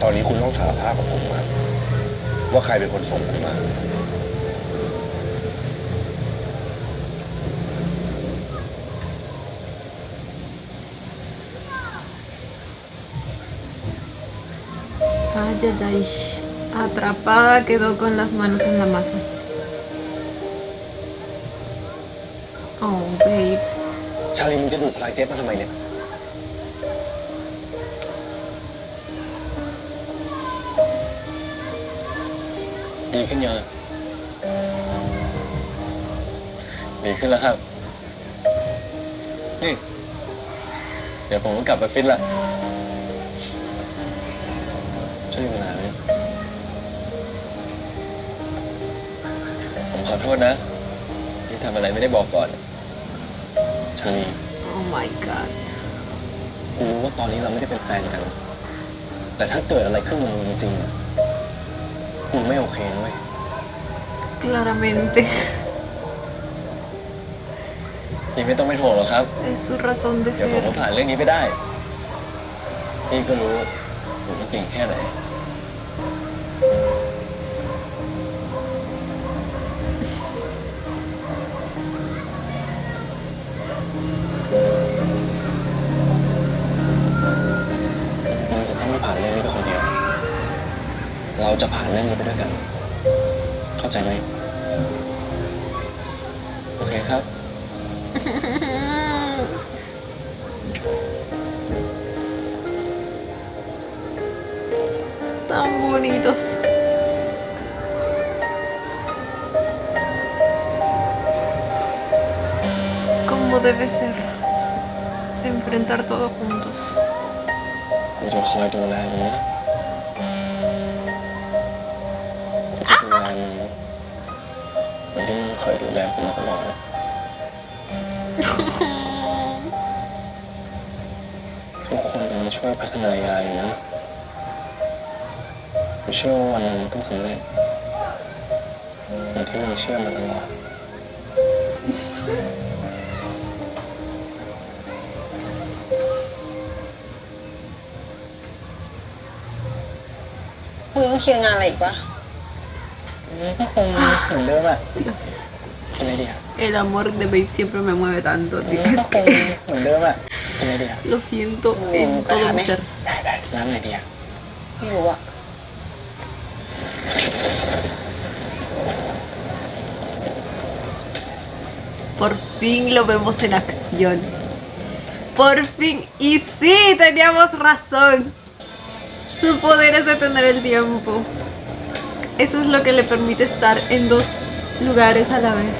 ตอนนี้คุณต้องสารภาพกับผมมาว่าใครเป็นคนส่งผมมา Ay, ay, ay. Atrapada quedó con las manos en la masa. Oh, babe. ชาลีมึงจะดูดพลายเจ็บมาทำไมเนี่ย ดีขึ้นยังดีขึ้นแล้วครับ นี่ เดี๋ยวผมก็กลับไปฟิตละช่วยเวลาไหมผมขอโทษนะ ที่ทำอะไรไม่ได้บอกก่อนชาลี Oh my god. กูรู้ว่าตอนนี้เราไม่ได้เป็นแฟนกัน แต่ถ้าเกิดอะไรขึ้นกับมึงจริงๆอะกูไม่โอเคนะเว้ย Claramente. พี่ไม่ต้องเป็นห่วงหรอกครับ Es su razón de เดี๋ยวผม ser. ก็ผ่านเรื่องนี้ไปได้ พี่ก็รู้ผมต้องเก่งแค่ไหน มึงจะต้องไม่ผ่านเรื่องนี้ไปคนเดียว เราจะผ่านเรื่องนี้ไปด้วยกัน เข้าใจไหม โอเคครับ Tan bonitos. Como debe ser. Enfrentar todo juntos. กูจะคอยดูแลมึงนะกูจะดูแลมึงเหมือนที่มึงเคยดูแลกูมาตลอดนะทุกคนเป็นมาช่วยพัฒนายายอยู่นะกูเชื่อว่าวันหนึงมันต้องสำเร็จเหมือนที่มึงเชื่อมาตลอด มึงต้องเคลียร์งานอะไรอีกปะ ก็คงเหมือนเดิมอะ Dios. เป็นไงดีอะ El amor de Babe siempre me mueve tanto, tío. ก็คงเหมือนเดิมอะเป็นไงดีอะ Lo siento en todo mi ser. ได้ร้านไหนดีอะ ไม่รู้อะ Por fin lo vemos en acción. Por fin. Y sí, teníamos razón. Su poder es detener el tiempo. Eso es lo que le permite estar en dos lugares a la vez.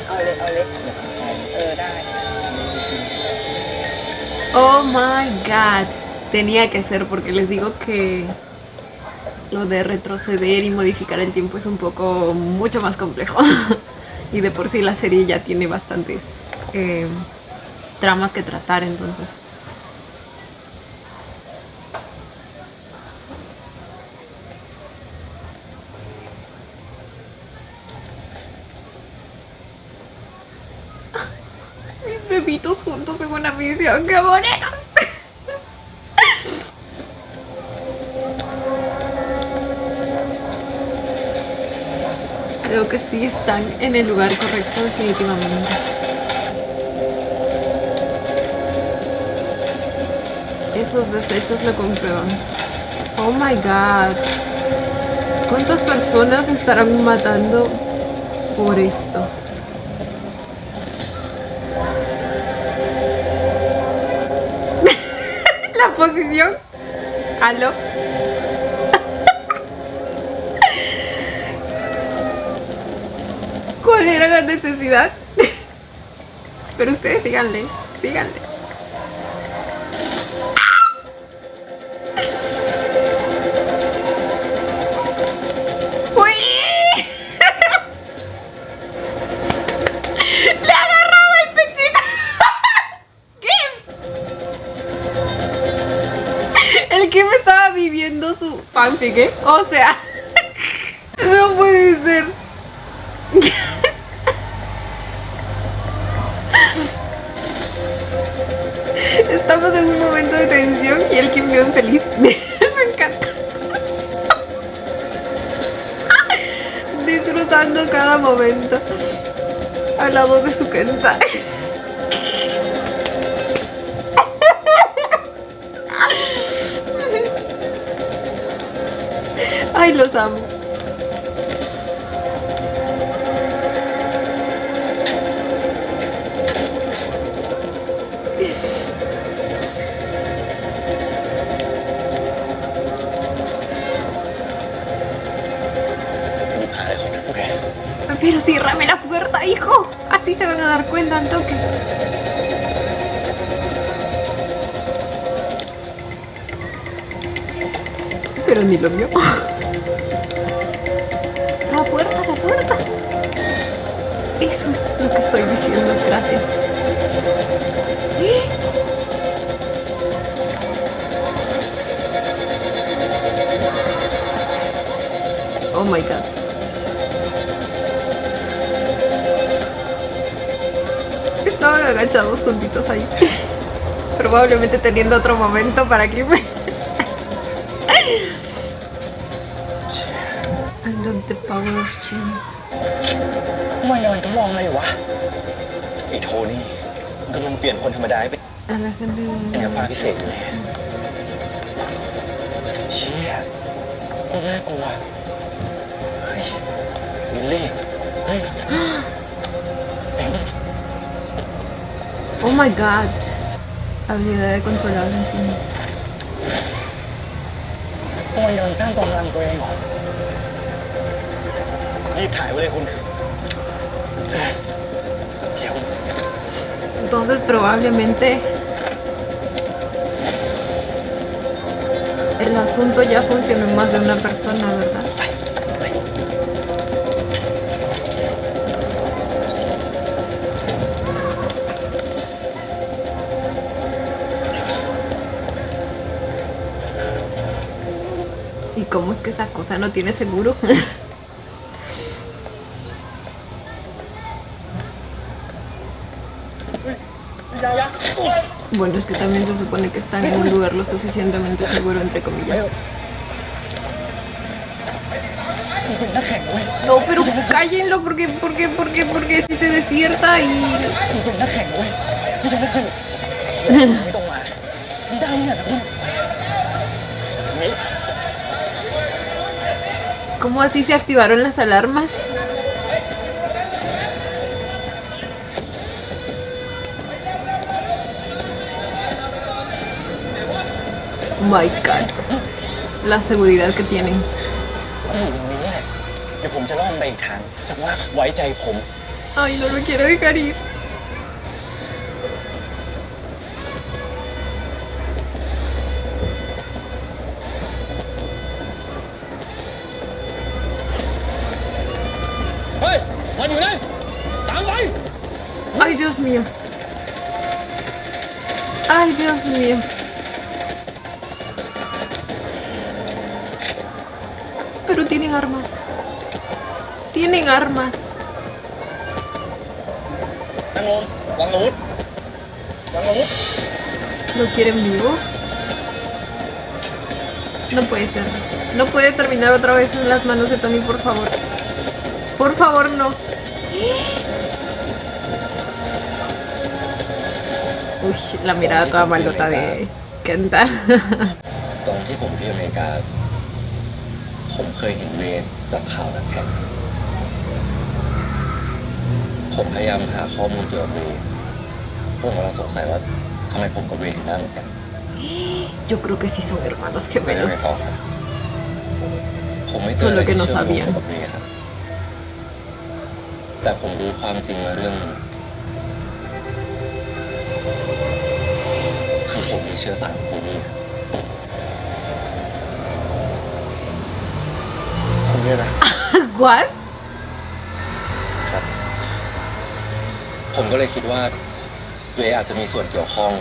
เอาเลยเอาเลยได้ Oh my god. Tenía que ser porque les digo que lo de retroceder y modificar el tiempo es un poco mucho más complejo. Y de por sí la serie ya tiene bastantes tramas que tratar, entonces. Mis bebitos juntos en una misión, ¡qué bonitos! Creo que sí están en el lugar correcto definitivamente. Esos desechos lo comprueban. Oh my god. ¿Cuántas personas estarán matando por esto? La posición. ¿Aló? ¿Cuál era la necesidad? Pero ustedes síganle, síganle. ¡Ah! que me estaba viviendo su fanfic, ¿eh? O sea, no puede ser. Estamos en un momento de tensión y el Kim bien feliz. Me encanta. Disfrutando cada momento al lado de su Kenta. Ay, los amo. Pero ciérrame la puerta, hijo. Así se van a dar cuenta al toque. Pero ni lo vio. La puerta, la puerta. Eso es lo que estoy diciendo. Gracias. Oh my god. Estaban agachados juntitos ahí. Probablemente teniendo otro momento para que me... I love the power of chance. ทำไมมันต้องมองอะไรอยู่วะไอ้โทนี่มันกำลังเปลี่ยนคนธรรมดาให้เป็น Alejandro. นักพาพิเศษอยู่เลยเชี่ยโคตรน่ากลัวเฮ้ยวิลลี่เฮ้ย Oh my god. Habilidad de controlar el tiempo. ทำไมโดนสร้างตัวพลังตัวเองเหรอรีบถ่ายไว้เลยคุณเดี๋ยว Entonces probablemente el asunto ya funciona en más de una persona, ¿verdad? ¿Y cómo es que esa cosa no tiene seguro? Bueno, es que también se supone que están en un lugar lo suficientemente seguro, entre comillas. No, pero cállenlo porque si se despierta y... ไม่ต้องมาไม่ได้เนี่ยนะคุณนี่ ¿Cómo así se activaron las alarmas? My God. La seguridad que tienen. อยู่ตรงนี้แหละเดี๋ยวผมจะล่อมไปอีกทางแต่ว่าไว้ใจผม Ay, no lo quiero dejar ir. เฮ้ยมันอยู่นั่นตามไป Ay, Dios mío. Ay, Dios mío. Pero tienen armas. Tienen armas. นั่งลงวางอาวุธวางอาวุธ ¿Lo quieren vivo? No puede ser. No puede terminar otra vez en las manos de Tony, por favor. Por favor, no. Uy, la mirada toda malota de Kenta. ตอนที่ผมที่อเมริกาผมเคยเห็นเวย์จากข่าวนักแข่งผมพยายามหาข้อมูลเกี่ยวกับเวย์ผมกำลังสงสัยว่าทำไมผมกับเวย์ถึงหน้าเหมือนกัน Yo creo que sí son hermanos ไม่ได้ไป gemelos. ต่อครับผมไม่เจอ Solo อะไร que ที่ no เชื่อมโยง sabían. กับเวย์ครับแต่ผมรู้ความจริงมาเรื่องหนึงคือผมมีเชื้อสายของโคนี่คุณเนี่ยนะ ¿What? ครับผมก็เลยคิดว่าเวย์อาจจะมีส่วนเกี่ยวข้อง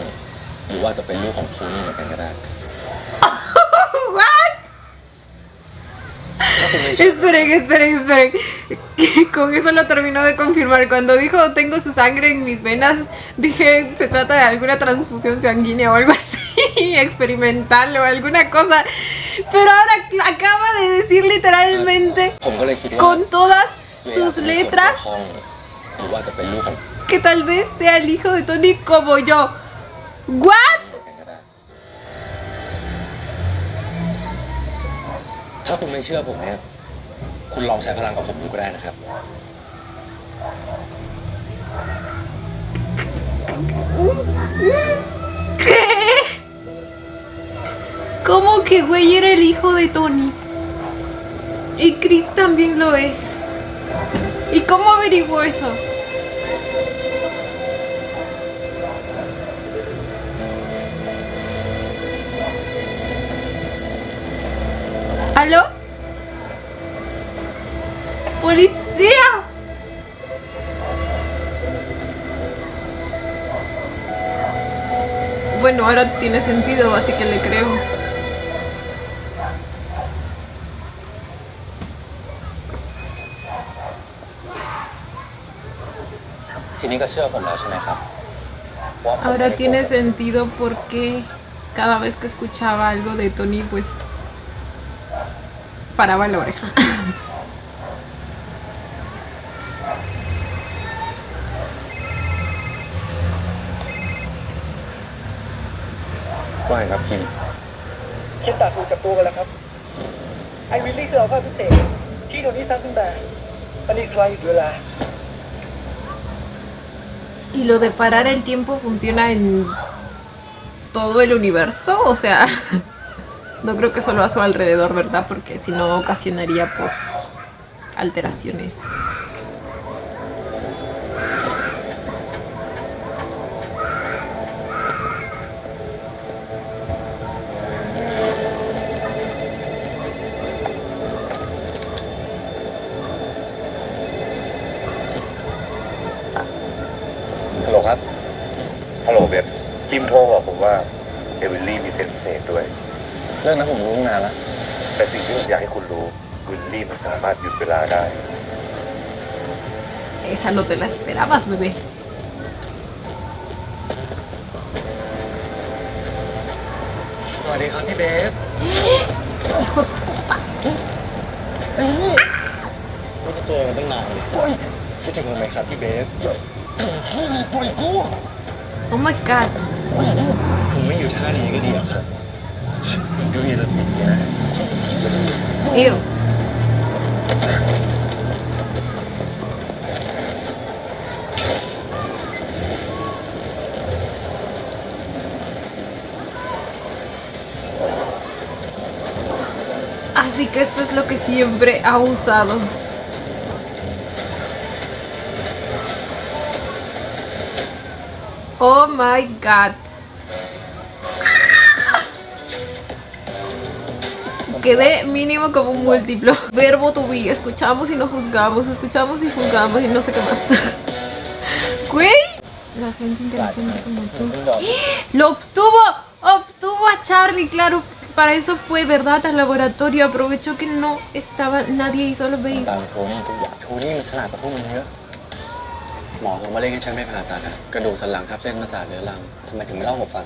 หรือว่าจะเป็นลูกของโทนี่เหมือนกันก็ได้ Esperen. Con eso lo terminó de confirmar. Cuando dijo tengo su sangre en mis venas, dije se trata de alguna transfusión sanguínea o algo así, experimental o alguna cosa. Pero ahora acaba de decir literalmente, ผมก็เลยคิดว่า con todas เวลา sus เป็นคน letras, ห้องหรือว่าจะเป็นลูกของ que tal vez sea el hijo de Tony como yo. ¿What? กันก็ได้ถ้าคุณไม่เชื่อผมเนี่ยคุณลองใช้พลังกับผมดูก็ได้นะครับ ¿Qué? ¿Cómo que güey era el hijo de Tony? Y Chris también lo es. ¿Y cómo averiguó eso? ¿Aló? ¡Policía! Bueno, ahora tiene sentido, así que le creo. ทีนี้ก็เชื่อผมแล้วใช่ไหมครับว่าผมไม่ได้ Ahora โกหก tiene sentido porque cada vez que escuchaba algo de Tony, pues paraba la oreja. ว่าไงครับคิม คิดตัดถูกจับตัวกันแล้วครับ ไอ้วิลลี่คือเอาภาพพิเศษที่โดนที่สร้างขึ้นมาอันนี้ใครหยุดเวลา ¿Y lo de parar el tiempo funciona en todo el universo? O sea, no creo que solo a su alrededor, ¿verdad? Porque si no ocasionaría, pues, alteraciones.ฮัลโหลครับ ฮัลโหลเบบคิมโทรบอกผมว่าเอวิลลี่มีเซนส์พิเศษด้วย เรื่องนั้นผมรู้ตั้งนานแล้ว แต่สิ่งที่ผมอยากให้คุณรู้วิลลี่มันสามารถหยุดเวลาได้ Esa no te la esperabas, bebé. สวัสดีครับพี่เบฟ Hijo de puta. ไม่ได้เจอกันตั้งนานเลยคิดถึงไหมครับพี่เบฟ Oh my god. ผมไม่อยู่ท่านี้ก็ดีอะครับดูดีแล้วผิดนะ Ew. Así que esto es lo que siempre ha usado. Oh my god. Quedé mínimo como un múltiplo. Verbo to be. Escuchamos y no juzgamos. Escuchamos y juzgamos y no sé qué más. Güey. La gente inteligente como tú. ¡Lo obtuvo! ¡Obtuvo a Charlie! Claro, para eso fue, ¿verdad? Al laboratorio. Aprovechó que no estaba nadie y solo veía. ตามโทนี่ทุกอย่างโทนี่มันฉลาดกว่าพวกมึงเยอะหมอเขามาเร่งให้ฉันไม่ผ่าตัดอะกระดูกสันหลังทับเส้นประสาทเรื้อรังทำไมถึงไม่เล่าให้ผมฟัง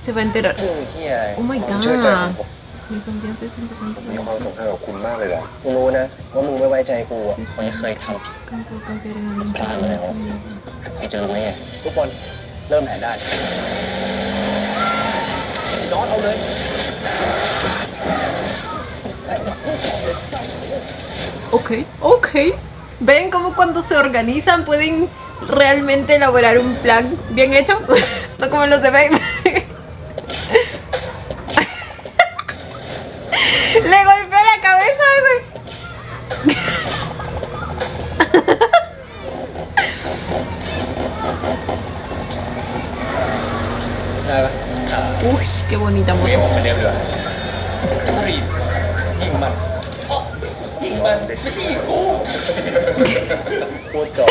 Se va a enterar. เรื่องที่อะไร Oh my ผมเชื่อใจ god. ผม Mi confianza es 100% มีความสำคัญกับคุณมากเลยแหละ กูรู้นะว่ามึงไม่ไว้ใจกูอะคนที่เคยท ¿Cómo puedo confiar en alguien que no me entiende? ำไอ้เจอไหมไงทุกคนเริ่มแผนได้จอร์จเอาเลย Ok, ok. ¿Ven cómo cuando se organizan pueden realmente elaborar un plan bien hecho? No como los de Babe. Le golpeé la cabeza, güey. Uy, qué bonita เมีย moto. ผมไม่เรียบเลยยิงมันยิงมันไม่ใช่ยิงกูพูดจบ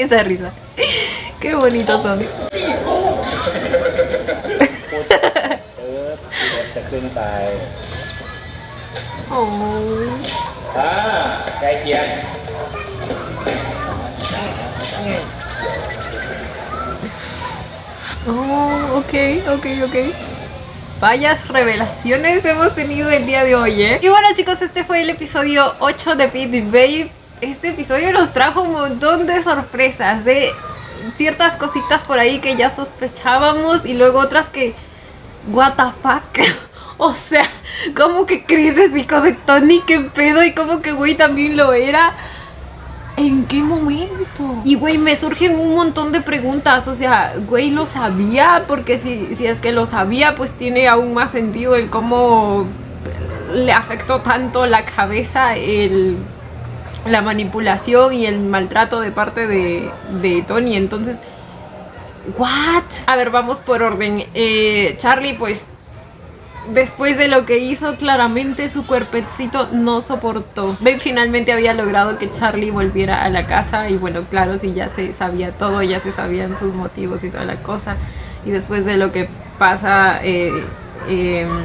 Esa risa. Qué bonitos son. จะขึ้นไป Oh. ใกล้เคียง Oh, ok. Vayas revelaciones hemos tenido el día de hoy, ¿eh? Y bueno, chicos, este fue el episodio 8 de Beat the Babe. Este episodio nos trajo un montón de sorpresas, de ciertas cositas por ahí que ya sospechábamos y luego otras que... What the fuck? O sea, como que Chris es hijo de Tony, qué pedo, y como que güey también lo era. ¿En qué momento? Y güey, me surgen un montón de preguntas. O sea, güey, ¿lo sabía? Porque si es que lo sabía, pues tiene aún más sentido el cómo le afectó tanto la cabeza la manipulación y el maltrato de parte de Tony. Entonces, ¿what? A ver, vamos por orden. Charlie, pues... Después de lo que hizo, claramente su cuerpecito no soportó. Babe finalmente había logrado que Charlie volviera a la casa. Y bueno, claro, sí, ya se sabía todo, ya se sabían sus motivos y toda la cosa. Y después de lo que pasa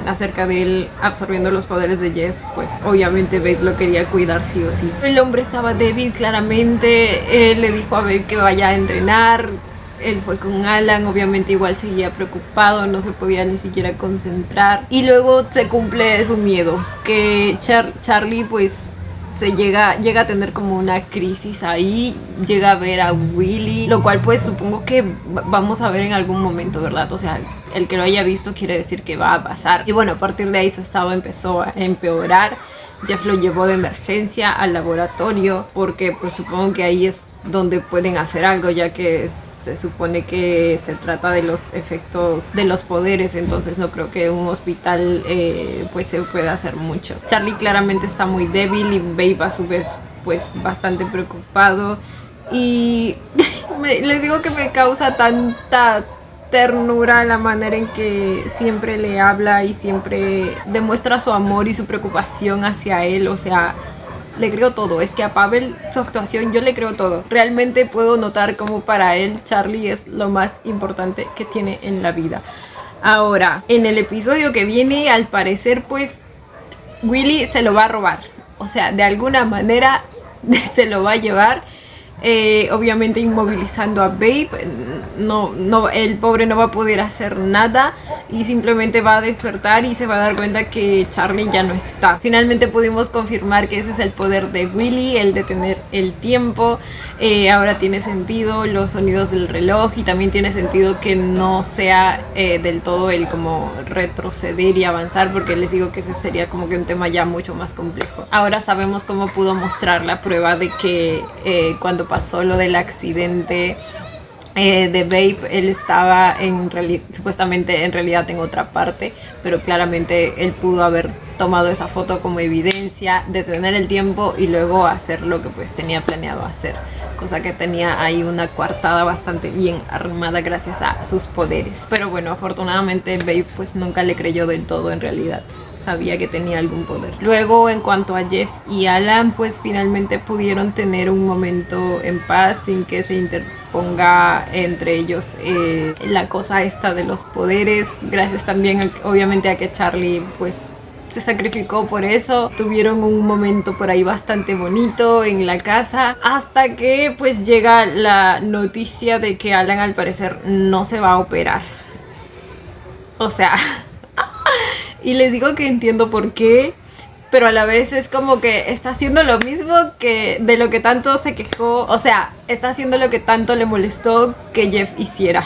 acerca de él absorbiendo los poderes de Jeff, pues obviamente Babe lo quería cuidar sí o sí. El hombre estaba débil, claramente. Él le dijo a Babe que vaya a entrenar. Él fue con Alan, obviamente igual seguía preocupado, no se podía ni siquiera concentrar. Y luego se cumple su miedo, que Charlie pues se llega a tener como una crisis ahí, llega a ver a Willy, lo cual pues supongo que vamos a ver en algún momento, ¿verdad? O sea, el que lo haya visto quiere decir que va a pasar. Y bueno, a partir de ahí su estado empezó a empeorar. Jeff lo llevó de emergencia al laboratorio porque pues supongo que ahí es donde pueden hacer algo, ya que se supone que se trata de los efectos de los poderes, entonces no creo que un hospital pues se pueda hacer mucho. Charlie claramente está muy débil y Babe a su vez pues bastante preocupado y les digo que me causa tanta ternura la manera en que siempre le habla y siempre demuestra su amor y su preocupación hacia él. O sea, le creo todo. Es que a Pavel, su actuación, yo le creo todo. Realmente puedo notar cómo para él Charlie es lo más importante que tiene en la vida. Ahora, en el episodio que viene, al parecer, pues Willy se lo va a robar. O sea, de alguna manera se lo va a llevar. Obviamente inmovilizando a Babe. No, el pobre no va a poder hacer nada y simplemente va a despertar y se va a dar cuenta que Charlie ya no está. Finalmente pudimos confirmar que ese es el poder de Willy, el de tener el tiempo. Ahora tiene sentido los sonidos del reloj y también tiene sentido que no sea del todo el como retroceder y avanzar, porque les digo que ese sería como que un tema ya mucho más complejo. Ahora sabemos cómo pudo mostrar la prueba de que cuando pasó lo del accidente de Babe, él estaba supuestamente en realidad en otra parte, pero claramente él pudo haber tomado esa foto como evidencia, detener el tiempo y luego hacer lo que pues tenía planeado hacer, cosa que tenía ahí una coartada bastante bien armada gracias a sus poderes. Pero bueno, afortunadamente Babe pues nunca le creyó del todo, en realidad sabía que tenía algún poder. Luego, en cuanto a Jeff y Alan, pues finalmente pudieron tener un momento en paz sin que se interponga entre ellos la cosa esta de los poderes, gracias también obviamente a que Charlie pues se sacrificó por eso. Tuvieron un momento por ahí bastante bonito en la casa, hasta que pues llega la noticia de que Alan al parecer no se va a operar. O sea... Y les digo que entiendo por qué, pero a la vez es como que está haciendo lo mismo que de lo que tanto se quejó. O sea, está haciendo lo que tanto le molestó que Jeff hiciera.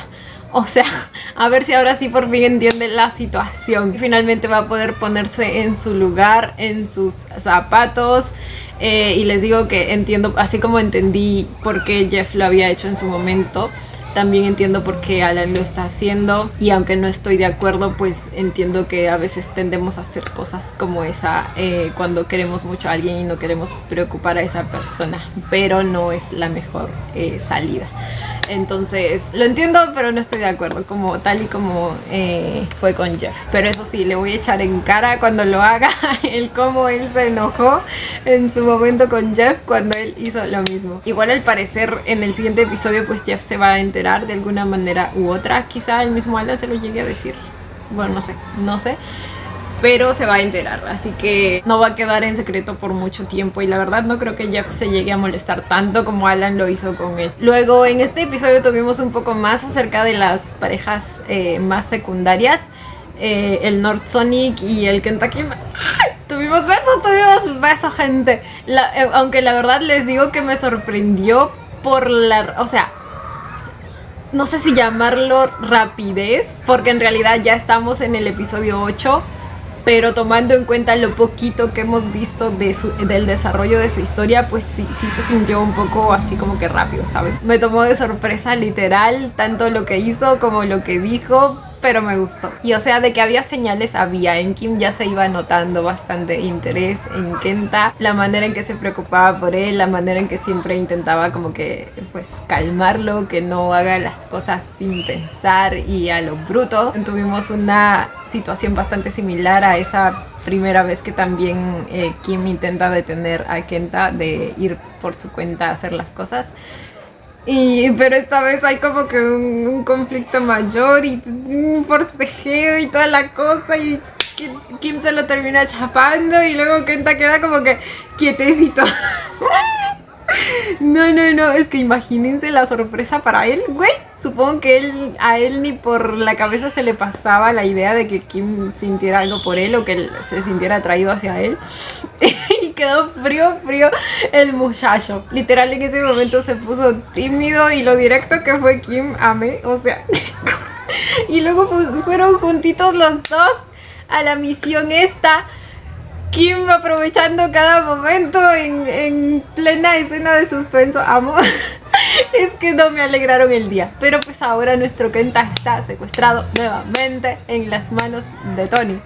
O sea, a ver si ahora sí por fin entiende la situación. Finalmente va a poder ponerse en su lugar, en sus zapatos. Y les digo que entiendo, así como entendí por qué Jeff lo había hecho en su momento, también entiendo por qué Alan lo está haciendo. Y aunque no estoy de acuerdo, pues entiendo que a veces tendemos a hacer cosas como esa cuando queremos mucho a alguien y no queremos preocupar a esa persona, pero no es la mejor salida. Entonces lo entiendo, pero no estoy de acuerdo, como tal y como fue con Jeff. Pero eso sí, le voy a echar en cara cuando lo haga el cómo él se enojó en su momento con Jeff cuando él hizo lo mismo. Igual al parecer en el siguiente episodio pues Jeff se va a enterar de alguna manera u otra. Quizá el mismo Alan se lo llegue a decir. Bueno, no sé. pero se va a enterar, así que no va a quedar en secreto por mucho tiempo, y la verdad no creo que Jeff se llegue a molestar tanto como Alan lo hizo con él. Luego en este episodio tuvimos un poco más acerca de las parejas más secundarias, el North Sonic y el Kentucky. Tuvimos beso, gente. Aunque la verdad les digo que me sorprendió por o sea, no sé si llamarlo rapidez, porque en realidad ya estamos en el episodio 8, pero tomando en cuenta lo poquito que hemos visto del desarrollo de su historia, pues sí se sintió un poco así como que rápido, ¿saben? Me tomó de sorpresa literal, tanto lo que hizo como lo que dijo, pero me gustó. Y o sea, de que había señales, había. En Kim ya se iba notando bastante interés en Kenta, la manera en que se preocupaba por él, la manera en que siempre intentaba como que pues calmarlo, que no haga las cosas sin pensar y a lo bruto. Tuvimos una situación bastante similar a esa primera vez que también Kim intenta detener a Kenta de ir por su cuenta a hacer las cosas. Pero esta vez hay como que un conflicto mayor y un forcejeo y toda la cosa, y Kim se lo termina chapando y luego Kenta queda como que quietecito. No, es que imagínense la sorpresa para él, güey. Supongo que a él ni por la cabeza se le pasaba la idea de que Kim sintiera algo por él o que él se sintiera atraído hacia él. Y quedó frío el muchacho. Literal, en ese momento se puso tímido, y lo directo que fue Kim, amé, o sea. Y luego fueron juntitos los dos a la misión esta. Kim aprovechando cada momento en plena escena de suspenso. Amo. Es que no me alegraron el día. Pero pues ahora nuestro Kenta está secuestrado nuevamente en las manos de Tony.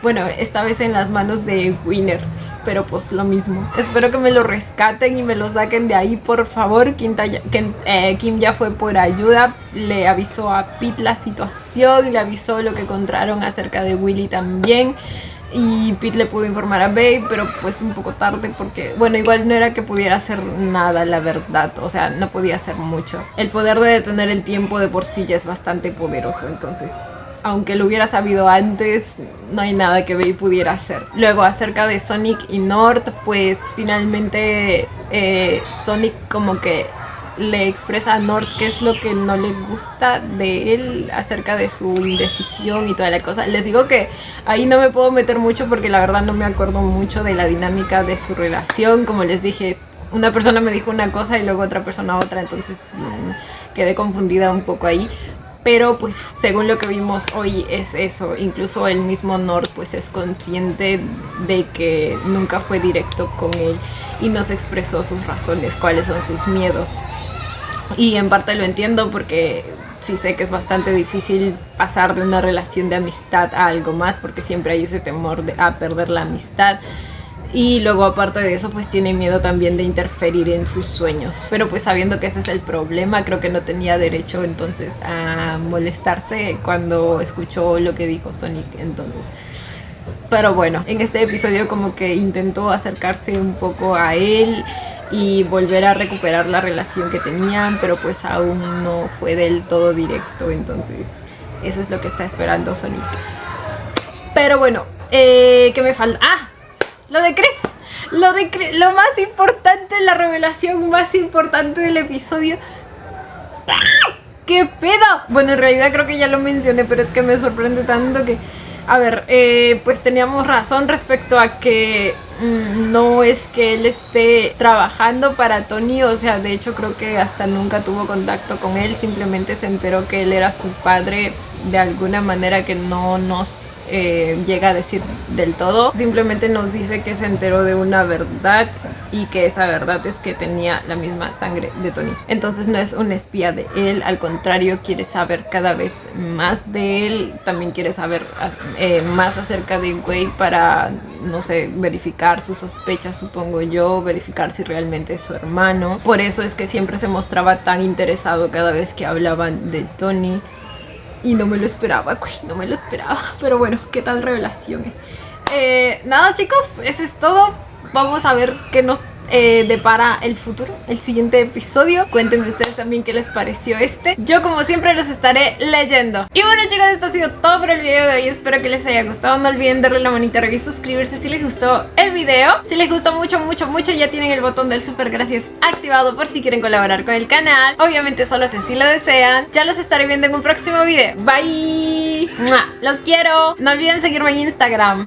Bueno, esta vez en las manos de Winner, pero pues lo mismo. Espero que me lo rescaten y me lo saquen de ahí, por favor. Kim ya fue por ayuda, le avisó a Pete la situación, le avisó lo que encontraron acerca de Willy también. Y Pete le pudo informar a Babe, pero pues un poco tarde porque, bueno, igual no era que pudiera hacer nada, la verdad. O sea, no podía hacer mucho. El poder de detener el tiempo de por sí ya es bastante poderoso, entonces, aunque lo hubiera sabido antes, no hay nada que Babe pudiera hacer. Luego, acerca de Sonic y North, pues finalmente Sonic como que le expresa a North qué es lo que no le gusta de él acerca de su indecisión y toda la cosa. Les digo que ahí no me puedo meter mucho porque la verdad no me acuerdo mucho de la dinámica de su relación. Como les dije, una persona me dijo una cosa y luego otra persona otra, entonces quedé confundida un poco ahí. Pero pues según lo que vimos hoy es eso. Incluso el mismo North pues es consciente de que nunca fue directo con él y nos expresó sus razones, cuáles son sus miedos. Y en parte lo entiendo porque sí sé que es bastante difícil pasar de una relación de amistad a algo más, porque siempre hay ese temor a perder la amistad. Y luego aparte de eso pues tiene miedo también de interferir en sus sueños. Pero pues sabiendo que ese es el problema, creo que no tenía derecho entonces a molestarse cuando escuchó lo que dijo Sonic. Entonces, pero bueno, en este episodio como que intentó acercarse un poco a él y volver a recuperar la relación que tenían, pero pues aún no fue del todo directo. Entonces eso es lo que está esperando Sonic. Pero bueno, ¿qué me falta? Lo de Chris, lo más importante, la revelación más importante del episodio. ¿Qué pedo? Bueno, en realidad creo que ya lo mencioné, pero es que me sorprende tanto que... A ver, pues teníamos razón respecto a que no es que él esté trabajando para Tony. O sea, de hecho creo que hasta nunca tuvo contacto con él. Simplemente se enteró que él era su padre de alguna manera que no nos llega a decir del todo. Simplemente nos dice que se enteró de una verdad y que esa verdad es que tenía la misma sangre de Tony. Entonces no es un espía de él, al contrario, quiere saber cada vez más de él. También quiere saber más acerca de Wade para, no sé, verificar sus sospechas, supongo yo, verificar si realmente es su hermano. Por eso es que siempre se mostraba tan interesado cada vez que hablaban de Tony. Y no me lo esperaba, güey, no me lo esperaba. Pero bueno, qué tal revelación. Nada, chicos, eso es todo. Vamos a ver qué nos depara el futuro, el siguiente episodio. Cuéntenme ustedes también qué les pareció este. Yo como siempre los estaré leyendo. Y bueno chicos, esto ha sido todo por el video de hoy. Espero que les haya gustado. No olviden darle la manita arriba y suscribirse si les gustó el video. Si les gustó mucho, ya tienen el botón del super gracias activado por si quieren colaborar con el canal. Obviamente solo si así lo desean. Ya los estaré viendo en un próximo video. Bye. ¡Mua! Los quiero. No olviden seguirme en Instagram.